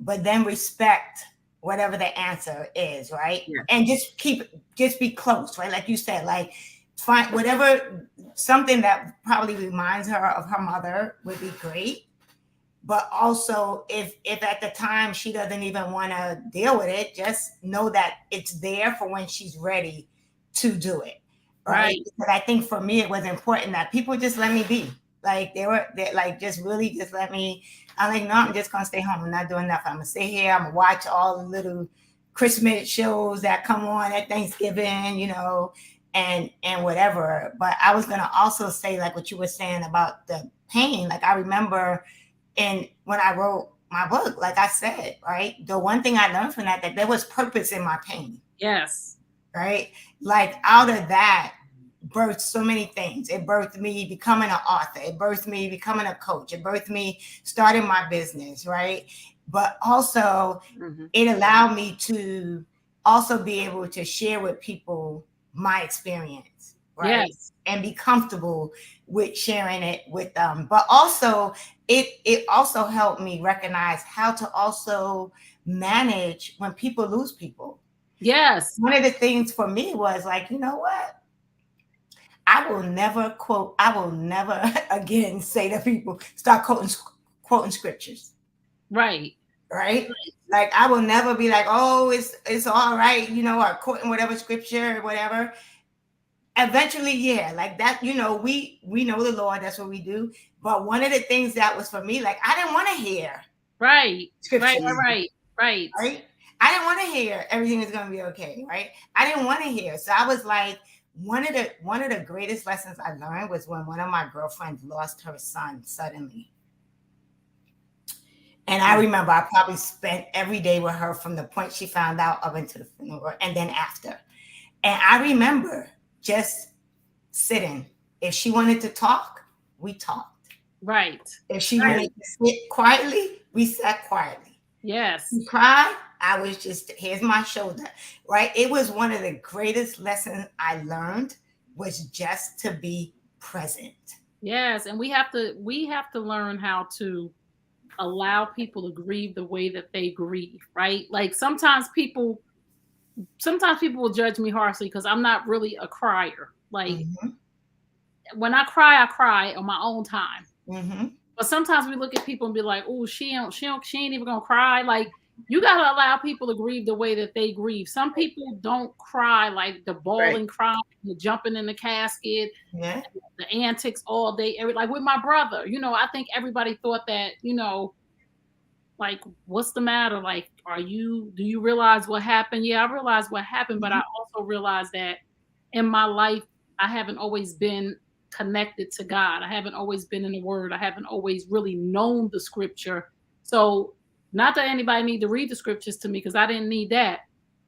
but then respect whatever the answer is, right? Yeah. And just be close, right? Like you said, like find whatever something that probably reminds her of her mother would be great. But also if at the time she doesn't even want to deal with it, just know that it's there for when she's ready to do it. Right. Right. Because I think for me it was important that people just let me be. Like they like just really just let me. I'm like, no, I'm just gonna stay home. I'm not doing nothing. I'm gonna stay here. I'm gonna watch all the little Christmas shows that come on at Thanksgiving, and whatever. But I was gonna also say like what you were saying about the pain. Like I remember and when I wrote my book, like I said, right, the one thing I learned from that there was purpose in my pain, Yes. right? Like out of that, birthed so many things. It birthed me becoming an author. It birthed me becoming a coach. It birthed me starting my business, right? But also it allowed me to also be able to share with people my experience, right? Yes. And be comfortable with sharing it with them. But also it also helped me recognize how to also manage when people lose people. Yes. One of the things for me was like, you know what? I will never again say to people, start quoting scriptures. Right. Right? Like I will never be like, oh, it's all right, or quoting whatever scripture or whatever. Eventually, yeah, like that, we know the Lord, that's what we do. But one of the things that was for me, like I didn't want to hear Right. scriptures. Right. Right? I didn't want to hear everything is going to be okay, right? I didn't want to hear. So I was like, one of the greatest lessons I learned was when one of my girlfriends lost her son suddenly. And I remember I probably spent every day with her from the point she found out up into the funeral and then after. And I remember just sitting. If she wanted to talk, we talked. Right. If she wanted to sit quietly, we sat quietly. Yes. She cried, I was just, here's my shoulder, right? It was one of the greatest lessons I learned, was just to be present. Yes, and we have to learn how to allow people to grieve the way that they grieve, right? Like sometimes people will judge me harshly because I'm not really a crier. Like when I cry on my own time. But sometimes we look at people and be like, oh, she ain't even gonna cry. Like you gotta allow people to grieve the way that they grieve. Some people don't cry like the bawling crying, the jumping in the casket, the antics all day. Like with my brother, I think everybody thought that, like, what's the matter? Like, do you realize what happened? Yeah, I realized what happened, but I also realized that in my life, I haven't always been connected to God. I haven't always been in the Word. I haven't always really known the Scripture. So, not that anybody need to read the Scriptures to me, because I didn't need that,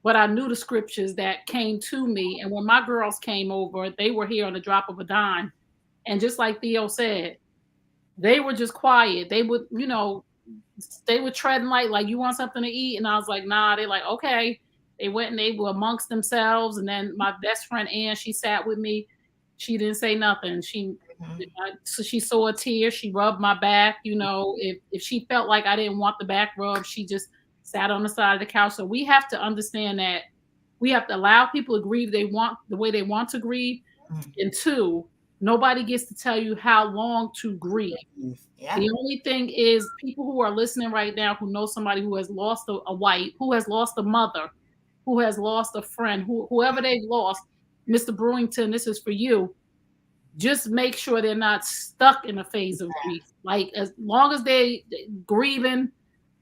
but I knew the Scriptures that came to me. And when my girls came over, they were here on the drop of a dime. And just like Theo said, they were just quiet. They would, they were treading light, like, you want something to eat? And I was like, nah. They're like, okay. They went and they were amongst themselves. And then my best friend, Ann, she sat with me. She didn't say nothing. So she saw a tear. She rubbed my back. If she felt like I didn't want the back rub, she just sat on the side of the couch. So we have to understand that we have to allow people to grieve the way they want to grieve. And two, nobody gets to tell you how long to grieve. Yeah. The only thing is people who are listening right now who know somebody who has lost a wife, who has lost a mother, who has lost a friend, whoever they've lost, Mr. Brewington, this is for you. Just make sure they're not stuck in a phase of grief. Like as long as they grieving,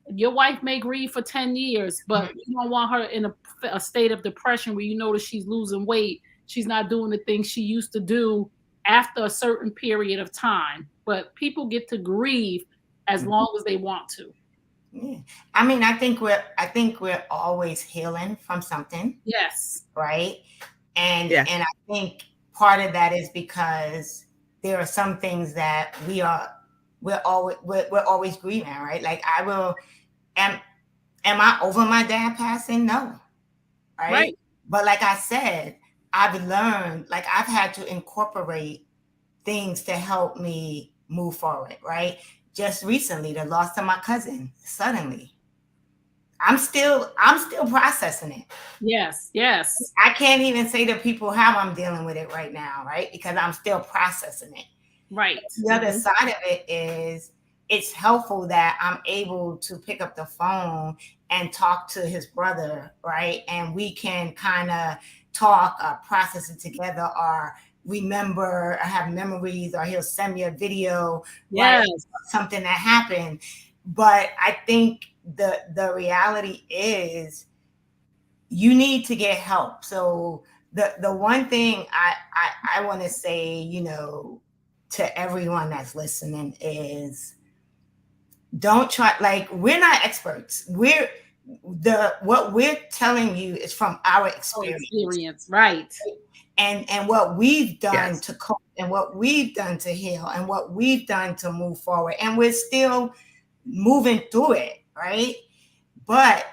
your wife may grieve for 10 years, but you don't want her in a state of depression where you notice she's losing weight. She's not doing the things she used to do after a certain period of time. But people get to grieve as long as they want to. Yeah. I mean, I think we're always healing from something. Yes. Right. And I think part of that is because there are some things that we're always grieving, right? Like am I over my dad passing? No. Right. But like I said, I've learned, like I've had to incorporate things to help me move forward, right? Just recently, the loss of my cousin suddenly. I'm still processing it. Yes. I can't even say to people how I'm dealing with it right now, right? Because I'm still processing it. Right. The other side of it is it's helpful that I'm able to pick up the phone and talk to his brother, right? And we can kind of talk, process it together, or remember, or have memories, or he'll send me a video, right? Something that happened. But I think the reality is you need to get help. So the one thing I want to say, to everyone that's listening is don't try, like, we're not experts. the what we're telling you is from our Oh, experience, experience, right? and what we've done Yes. to cope, and what we've done to heal, and what we've done to move forward, and we're still moving through it, right? But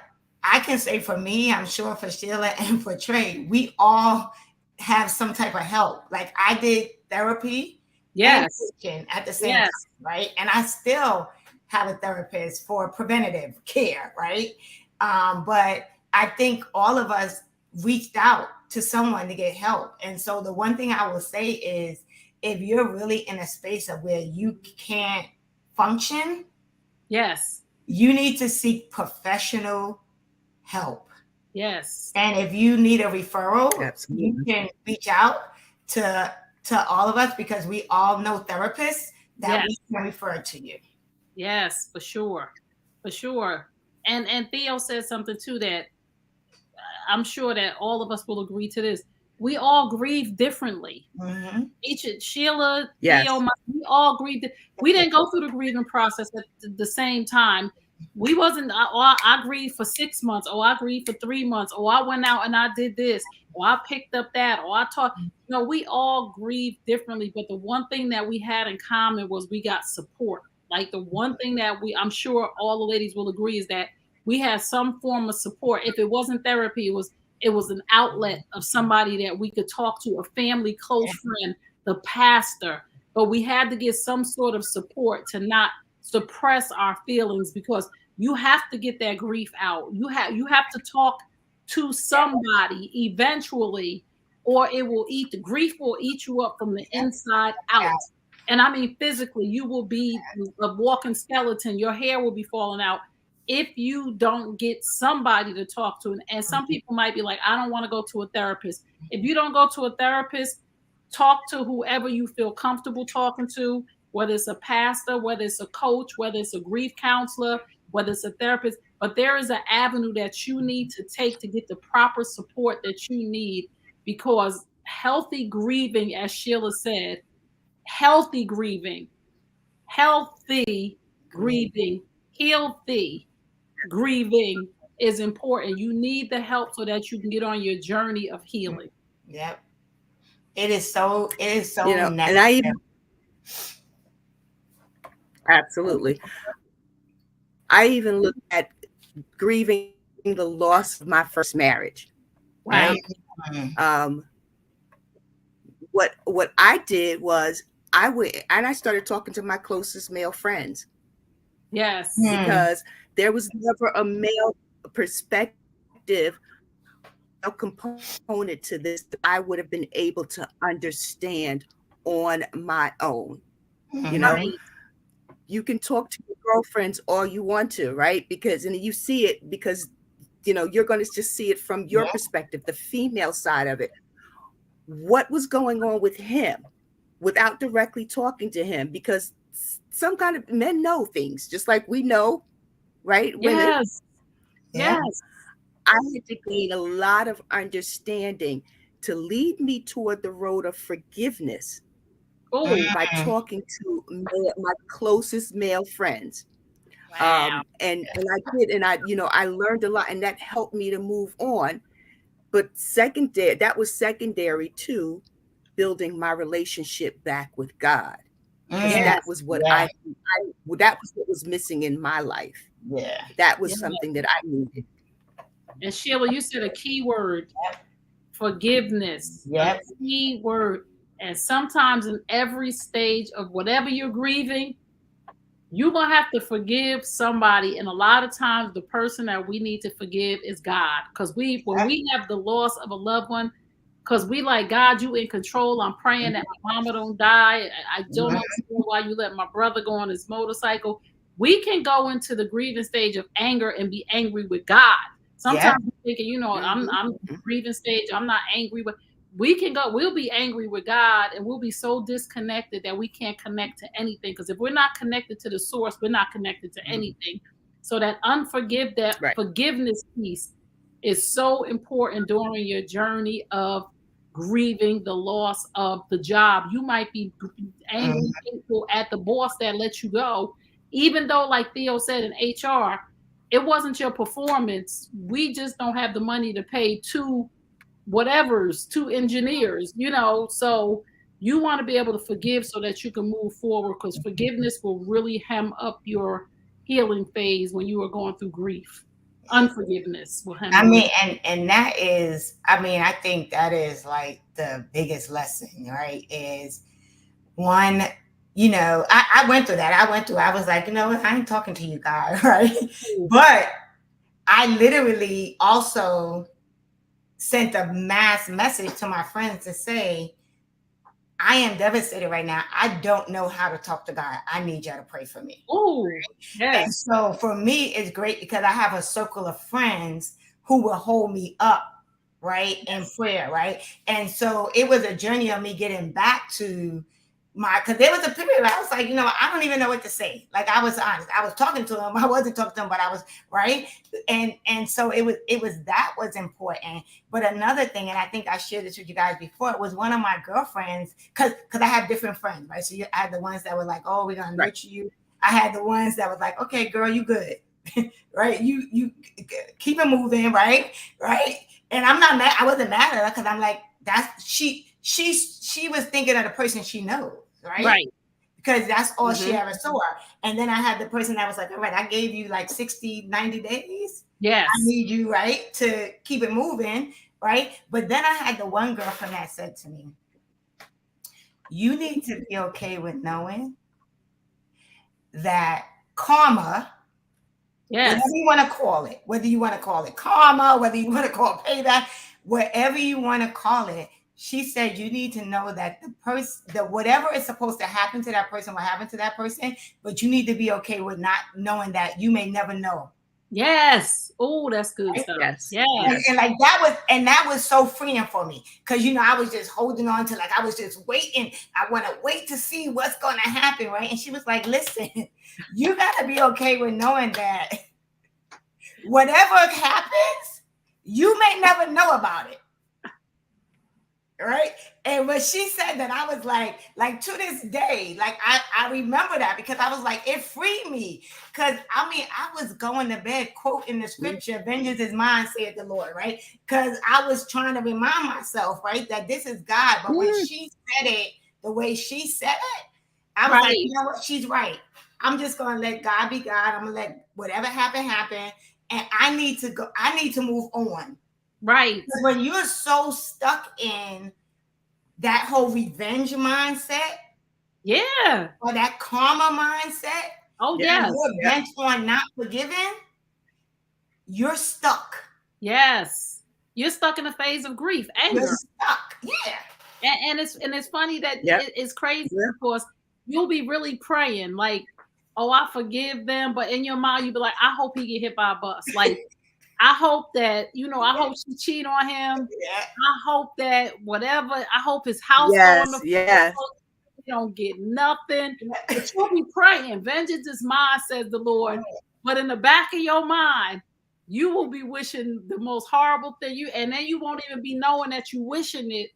I can say for me, I'm sure for Sheila and for Trey, we all have some type of help. Like I did therapy and Yes, coaching at the same yes, time, right? And I still have a therapist for preventative care, right? But I think all of us reached out to someone to get help. And so the one thing I will say is if you're really in a space of where you can't function, yes, you need to seek professional help. yes, And if you need a referral, you Absolutely. can reach out to all of us because we all know therapists that we yes, can refer to you. yes, for sure, for sure. And Theo said something too that I'm sure that all of us will agree to this. We all grieve differently. Mm-hmm. Each Sheila, Theo, Yes. we all grieved. We didn't go through the grieving process at the same time. We wasn't. I grieved for 6 months. Oh, I grieved for 3 months. Oh, I went out and I did this. Or I picked up that. Or I taught. No, we all grieve differently. But the one thing that we had in common was we got support. Like the one thing that I'm sure all the ladies will agree is that we had some form of support. If it wasn't therapy, it was an outlet of somebody that we could talk to, a family, close friend, the pastor, but we had to get some sort of support to not suppress our feelings because you have to get that grief out. You have to talk to somebody eventually, or it will eat the grief will eat you up from the inside out. And I mean physically, you will be a walking skeleton. Your hair will be falling out if you don't get somebody to talk to. And some people might be like, I don't want to go to a therapist. If you don't go to a therapist, talk to whoever you feel comfortable talking to, whether it's a pastor, whether it's a coach, whether it's a grief counselor, whether it's a therapist. But there is an avenue that you need to take to get the proper support that you need because healthy grieving, as Sheila said, healthy grieving, healthy grieving, healthy grieving is important. You need the help so that you can get on your journey of healing. Yep. It is so And I necessary. even absolutely. I even look at grieving the loss of my first marriage, right? Wow. Mhm. Um, what I did was I went and I started talking to my closest male friends Yes. Hmm. because there was never a male perspective, male component to this that I would have been able to understand on my own. You know, Mhm. Right. you can talk to your girlfriends all you want to, right? Because and you see it because you're going to just see it from your Yeah. perspective, the female side of it. What was going on with him without directly talking to him? Because some kind of men know things just like we know, right? Women. Yes. Yeah. Yes. I had to gain a lot of understanding to lead me toward the road of forgiveness Oh, by Mhm. talking to my closest male friends. wow. And I did, and I learned a lot, and that helped me to move on. But that was secondary to building my relationship back with God, because Mm. that Yes. was what Yeah. that was what was missing in my life. Yeah. That was Yes. something that I needed. And Sheila, you said a key word, forgiveness. A Yep. key word. And sometimes in every stage of whatever you're grieving, you're going to have to forgive somebody. And a lot of times the person that we need to forgive is God. Because when Yep. we have the loss of a loved one, because we like, God, you in control. I'm praying that Mhm. my mama don't die. I don't Mhm. understand why you let my brother go on his motorcycle. We can go into the grieving stage of anger and be angry with God. Yep. Sometimes we're thinking, I'm Mhm. grieving stage. I'm not angry, but we'll be angry with God and we'll be so disconnected that we can't connect to anything. Because if we're not connected to the source, we're not connected to anything. So that Right. forgiveness piece is so important during your journey of grieving the loss of the job. You might be Mhm. angry at the boss that let you go, even though, like Theo said, in HR, it wasn't your performance. We just don't have the money to pay two engineers, so you want to be able to forgive so that you can move forward, because forgiveness will really hem up your healing phase when you are going through grief. Unforgiveness will hem I you mean, and that is, I mean, I think that is like the biggest lesson, right? Is one, I went through that. I was like, I ain't talking to you, God, right? But I literally also sent a mass message to my friends to say, I am devastated right now. I don't know how to talk to God. I need y'all to pray for me. Oh, yes. And so for me, it's great because I have a circle of friends who will hold me up, right, in prayer, right? And so it was a journey of me getting back to because there was a period where I was like, I don't even know what to say. Like, I was honest. I was talking to them. I wasn't talking to them, but I was, right. And so it was that was important. But another thing, and I think I shared this with you guys before, it was one of my girlfriends, because I have different friends, right? So I had the ones that were like, oh, we're going to nurture you. I had the ones that was like, okay, girl, you good. Right. You keep it moving. Right. And I'm not mad. I wasn't mad at her because I'm like, she was thinking of the person she knows. Right. Because that's all she ever saw. And then I had the person that was like, all right, I gave you like 60, 90 days. Yes. I need you, right, to keep it moving. Right. But then I had the one girlfriend that said to me, you need to be okay with knowing that karma, whatever you want to call it, whether you want to call it karma, whether you want to call it payback, whatever you want to call it, she said you need to know that that whatever is supposed to happen to that person will happen to that person, but you need to be okay with not knowing that you may never know. Yes. Oh, that's good stuff. Yes. Yeah. And like that was so freeing for me, because I was just holding on to, like, I was just waiting. I want to wait to see what's going to happen, right? And she was like, listen, you got to be okay with knowing that whatever happens, you may never know about it. Right. And when she said that, I was like to this day, like I remember that, because I was like, it freed me. Because I was going to bed quoting the scripture, vengeance is mine, saith the Lord, right? Because I was trying to remind myself, right, that this is God. But when she said it the way she said it, I was like, you know what, she's right. I'm just gonna let God be God. I'm gonna let whatever happen. And I need to move on. Right. When you're so stuck in that whole revenge mindset, or that karma mindset, you're bent on not forgiving, you're stuck. Yes, you're stuck in a phase of grief, anger. You're stuck. Yeah. And it's funny that it's crazy because you'll be really praying like, oh, I forgive them, but in your mind you'll be like, I hope he get hit by a bus. Like, I hope that, I hope she cheat on him. Yeah. I hope that whatever, I hope his house on the floor. He don't get nothing. But you'll be praying, vengeance is mine, says the Lord. But in the back of your mind, you will be wishing the most horrible thing, and then you won't even be knowing that you're wishing it,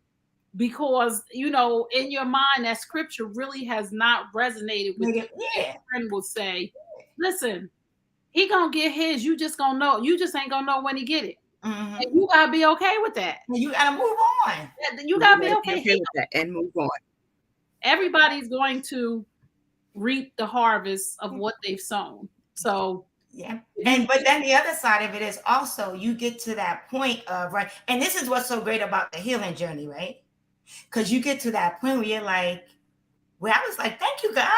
because in your mind that scripture really has not resonated with you. A friend will say, listen, he gonna get his. You just gonna know. You just ain't gonna know when he get it. And you gotta be okay with that. You gotta move on. You gotta be okay with that and move on. Everybody's going to reap the harvest of what they've sown. So but then the other side of it is also you get to that point of, right, and this is what's so great about the healing journey, right? Because you get to that point where you're like, where I was like, thank you, God.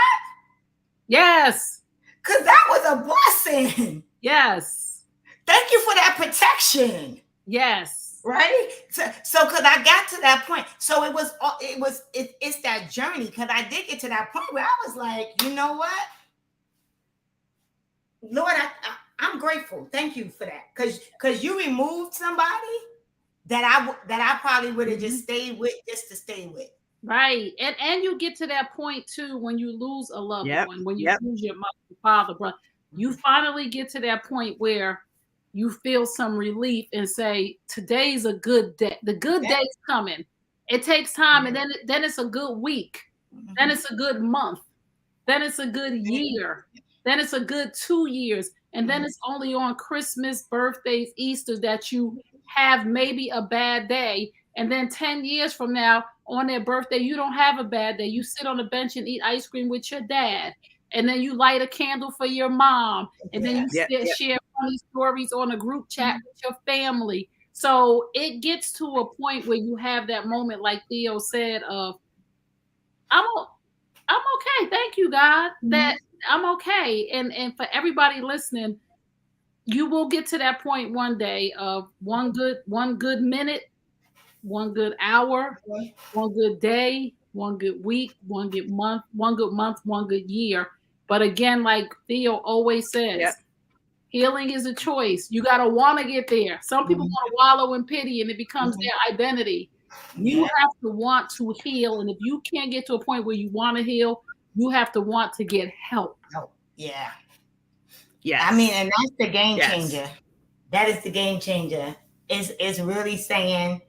Yes. Because that was a blessing. Yes. Thank you for that protection. Yes. Right. So because I got to that point. So it's that journey, because I did get to that point where I was like, you know what? Lord, I'm grateful. Thank you for that. Because you removed somebody that I probably would have just stayed with, just to stay with. Right. And you get to that point too when you lose a loved one, when you lose your mother, father, brother, you finally get to that point where you feel some relief and say, today's a good day. The good day's coming. It takes time, and then it's a good week. Then it's a good month. Then it's a good year. Then it's a good 2 years. And then it's only on Christmas, birthdays, Easter that you have maybe a bad day. And then 10 years from now, on their birthday, you don't have a bad day. You sit on a bench and eat ice cream with your dad. And then you light a candle for your mom. And then you Yep, yep. share funny stories on a group chat with your family. So it gets to a point where you have that moment, like Theo said, of I'm I'm okay. Thank you, God, that I'm okay. And for everybody listening, you will get to that point one day of one good minute, one good hour, one good day, one good week, one good month, one good year. But again, like Theo always says, Yep. healing is a choice. You got to want to get there. Some people want to wallow in pity and it becomes their identity. You have to want to heal. And if you can't get to a point where you want to heal, you have to want to get help. Oh, yeah. Yes. I mean, and that's the game Yes. changer. That is the game changer. It's really saying,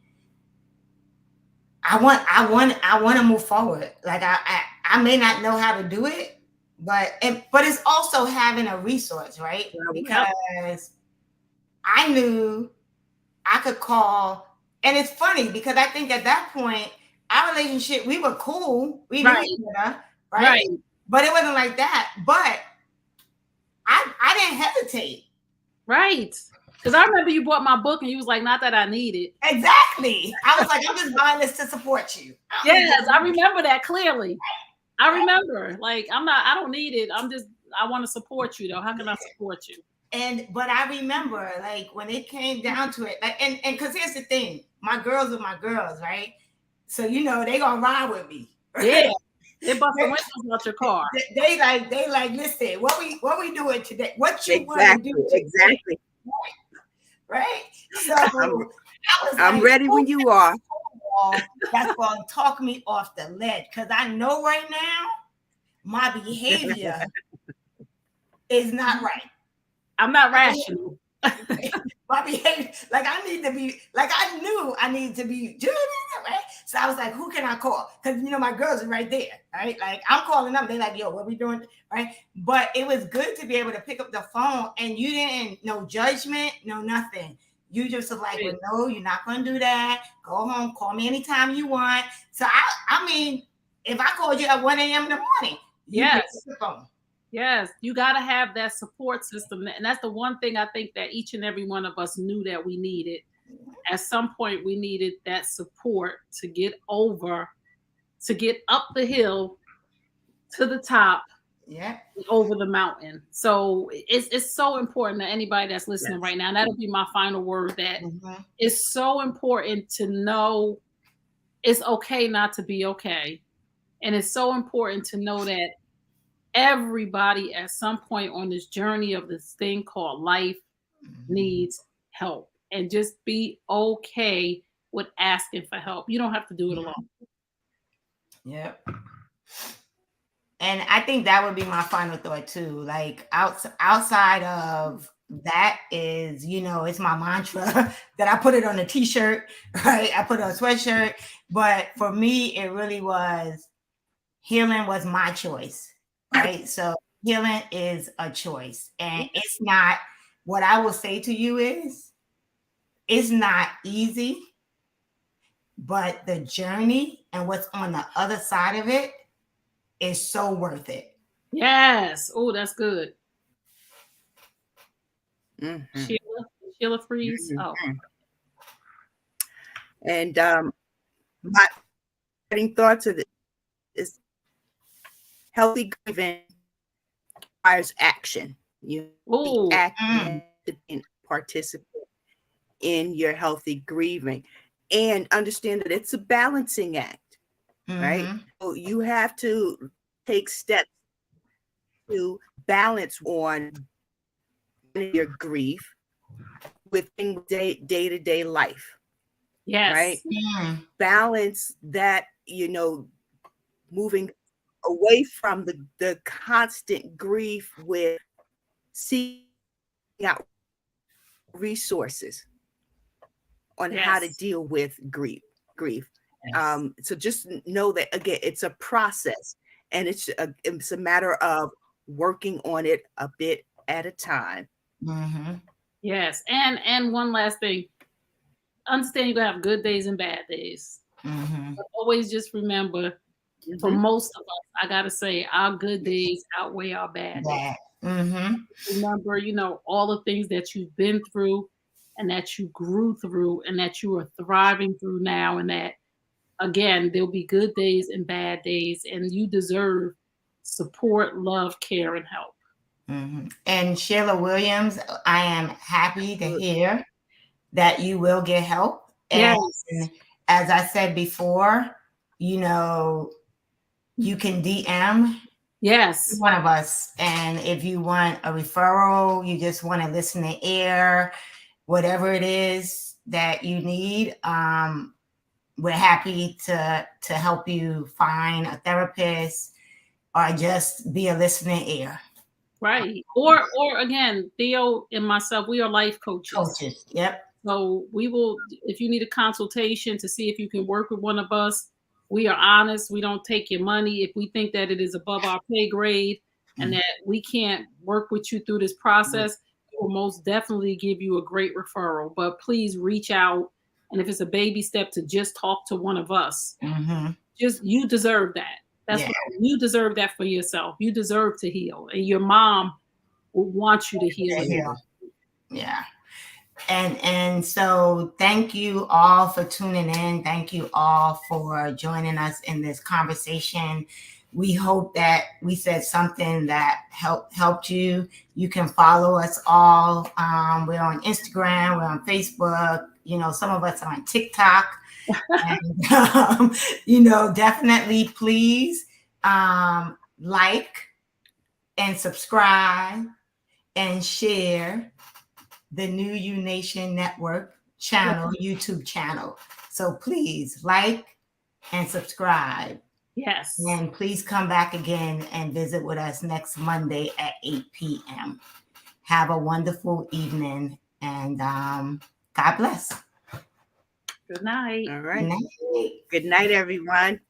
I want to move forward. Like I may not know how to do it, but it's also having a resource, right? Because I knew I could call, and it's funny because I think at that point our relationship, we were cool, we knew each other, right? But it wasn't like that. But I didn't hesitate. Right. Because I remember you bought my book and you was like, not that I need it. Exactly. I was like, I'm just buying this to support you. Yes, I remember that clearly. I remember. Like, I don't need it. I want to support you though. How can I support you? But I remember, like, when it came down to it, like, and because here's the thing, my girls are my girls, right? So they gonna ride with me. Right? Yeah. They bust the windows out your car. They like, listen, what we doing today? What you want to do today? Exactly. Right? So I'm ready when you are. That's gonna talk me off the ledge. Because I know right now my behavior is not right. I'm not rational. My behavior, like I need to be, like I knew I needed to be doing that, right? So I was like, who can I call? Because my girls are right there, right? Like I'm calling them, they're like, yo, what we doing, right? But it was good to be able to pick up the phone, and you didn't, no judgment, no nothing. You just was like, well, no, you're not gonna do that. Go home, call me anytime you want. So I mean, if I called you at 1 a.m. in the morning, you pick up the phone. Yes, you got to have that support system. And that's the one thing I think that each and every one of us knew that we needed. At some point, we needed that support to get up the hill to the top, over the mountain. So it's so important that anybody that's listening right now, and that'll be my final word, that it's so important to know it's okay not to be okay. And it's so important to know that everybody at some point on this journey of this thing called life needs help, and just be okay with asking for help. You don't have to do it alone. Yep. And I think that would be my final thought too. Like outside of that is, it's my mantra that I put it on a t-shirt, right? I put it on a sweatshirt. But for me, it really was, healing was my choice. Right. So healing is a choice, and it's not, what I will say to you is, it's not easy, but the journey and what's on the other side of it is so worth it. Yes. Oh, that's good. Mm-hmm. Sheila Freeze. Mm-hmm. Oh. And my thoughts of this is, healthy grieving requires action. You be active and participate in your healthy grieving, and understand that it's a balancing act, right? So you have to take steps to balance on your grief within day-to-day life. Yes. Right? Balance that, moving away from the constant grief with seeking out resources on how to deal with grief. So just know that, again, it's a process, and it's a matter of working on it a bit at a time. Mm-hmm. Yes. And one last thing. Understand you're gonna have good days and bad days. Mm-hmm. But always just remember, for Mhm. most of us, I gotta say, our good days outweigh our bad days. That. Mm-hmm. Remember, all the things that you've been through and that you grew through and that you are thriving through now, and that again, there'll be good days and bad days, and you deserve support, love, care, and help. Mm-hmm. And Sheila Williams, I am happy to hear that you will get help. And Yes. as I said before, you can DM Yes. one of us. And if you want a referral, you just want to listen to air, whatever it is that you need, we're happy to help you find a therapist or just be a listening ear. Right. Or again, Theo and myself, we are life coaches. Coaches. Yep. So we will, if you need a consultation to see if you can work with one of us, we are honest. We don't take your money. If we think that it is above our pay grade and that we can't work with you through this process, we will most definitely give you a great referral. But please reach out. And if it's a baby step, to just talk to one of us. Mm-hmm. Just, you deserve that. That's Yeah. what you deserve, that for yourself. You deserve to heal. And your mom will want you to heal. Yeah. And so thank you all for tuning in. Thank you all for joining us in this conversation. We hope that we said something that helped you. You can follow us all. We're on Instagram, we're on Facebook. Some of us are on TikTok. And, definitely please like and subscribe and share the New You Nation Network channel, YouTube channel. So please like and subscribe. Yes. And please come back again and visit with us next Monday at 8 p.m. Have a wonderful evening, and God bless. Good night. All right. Good night. Good night, everyone.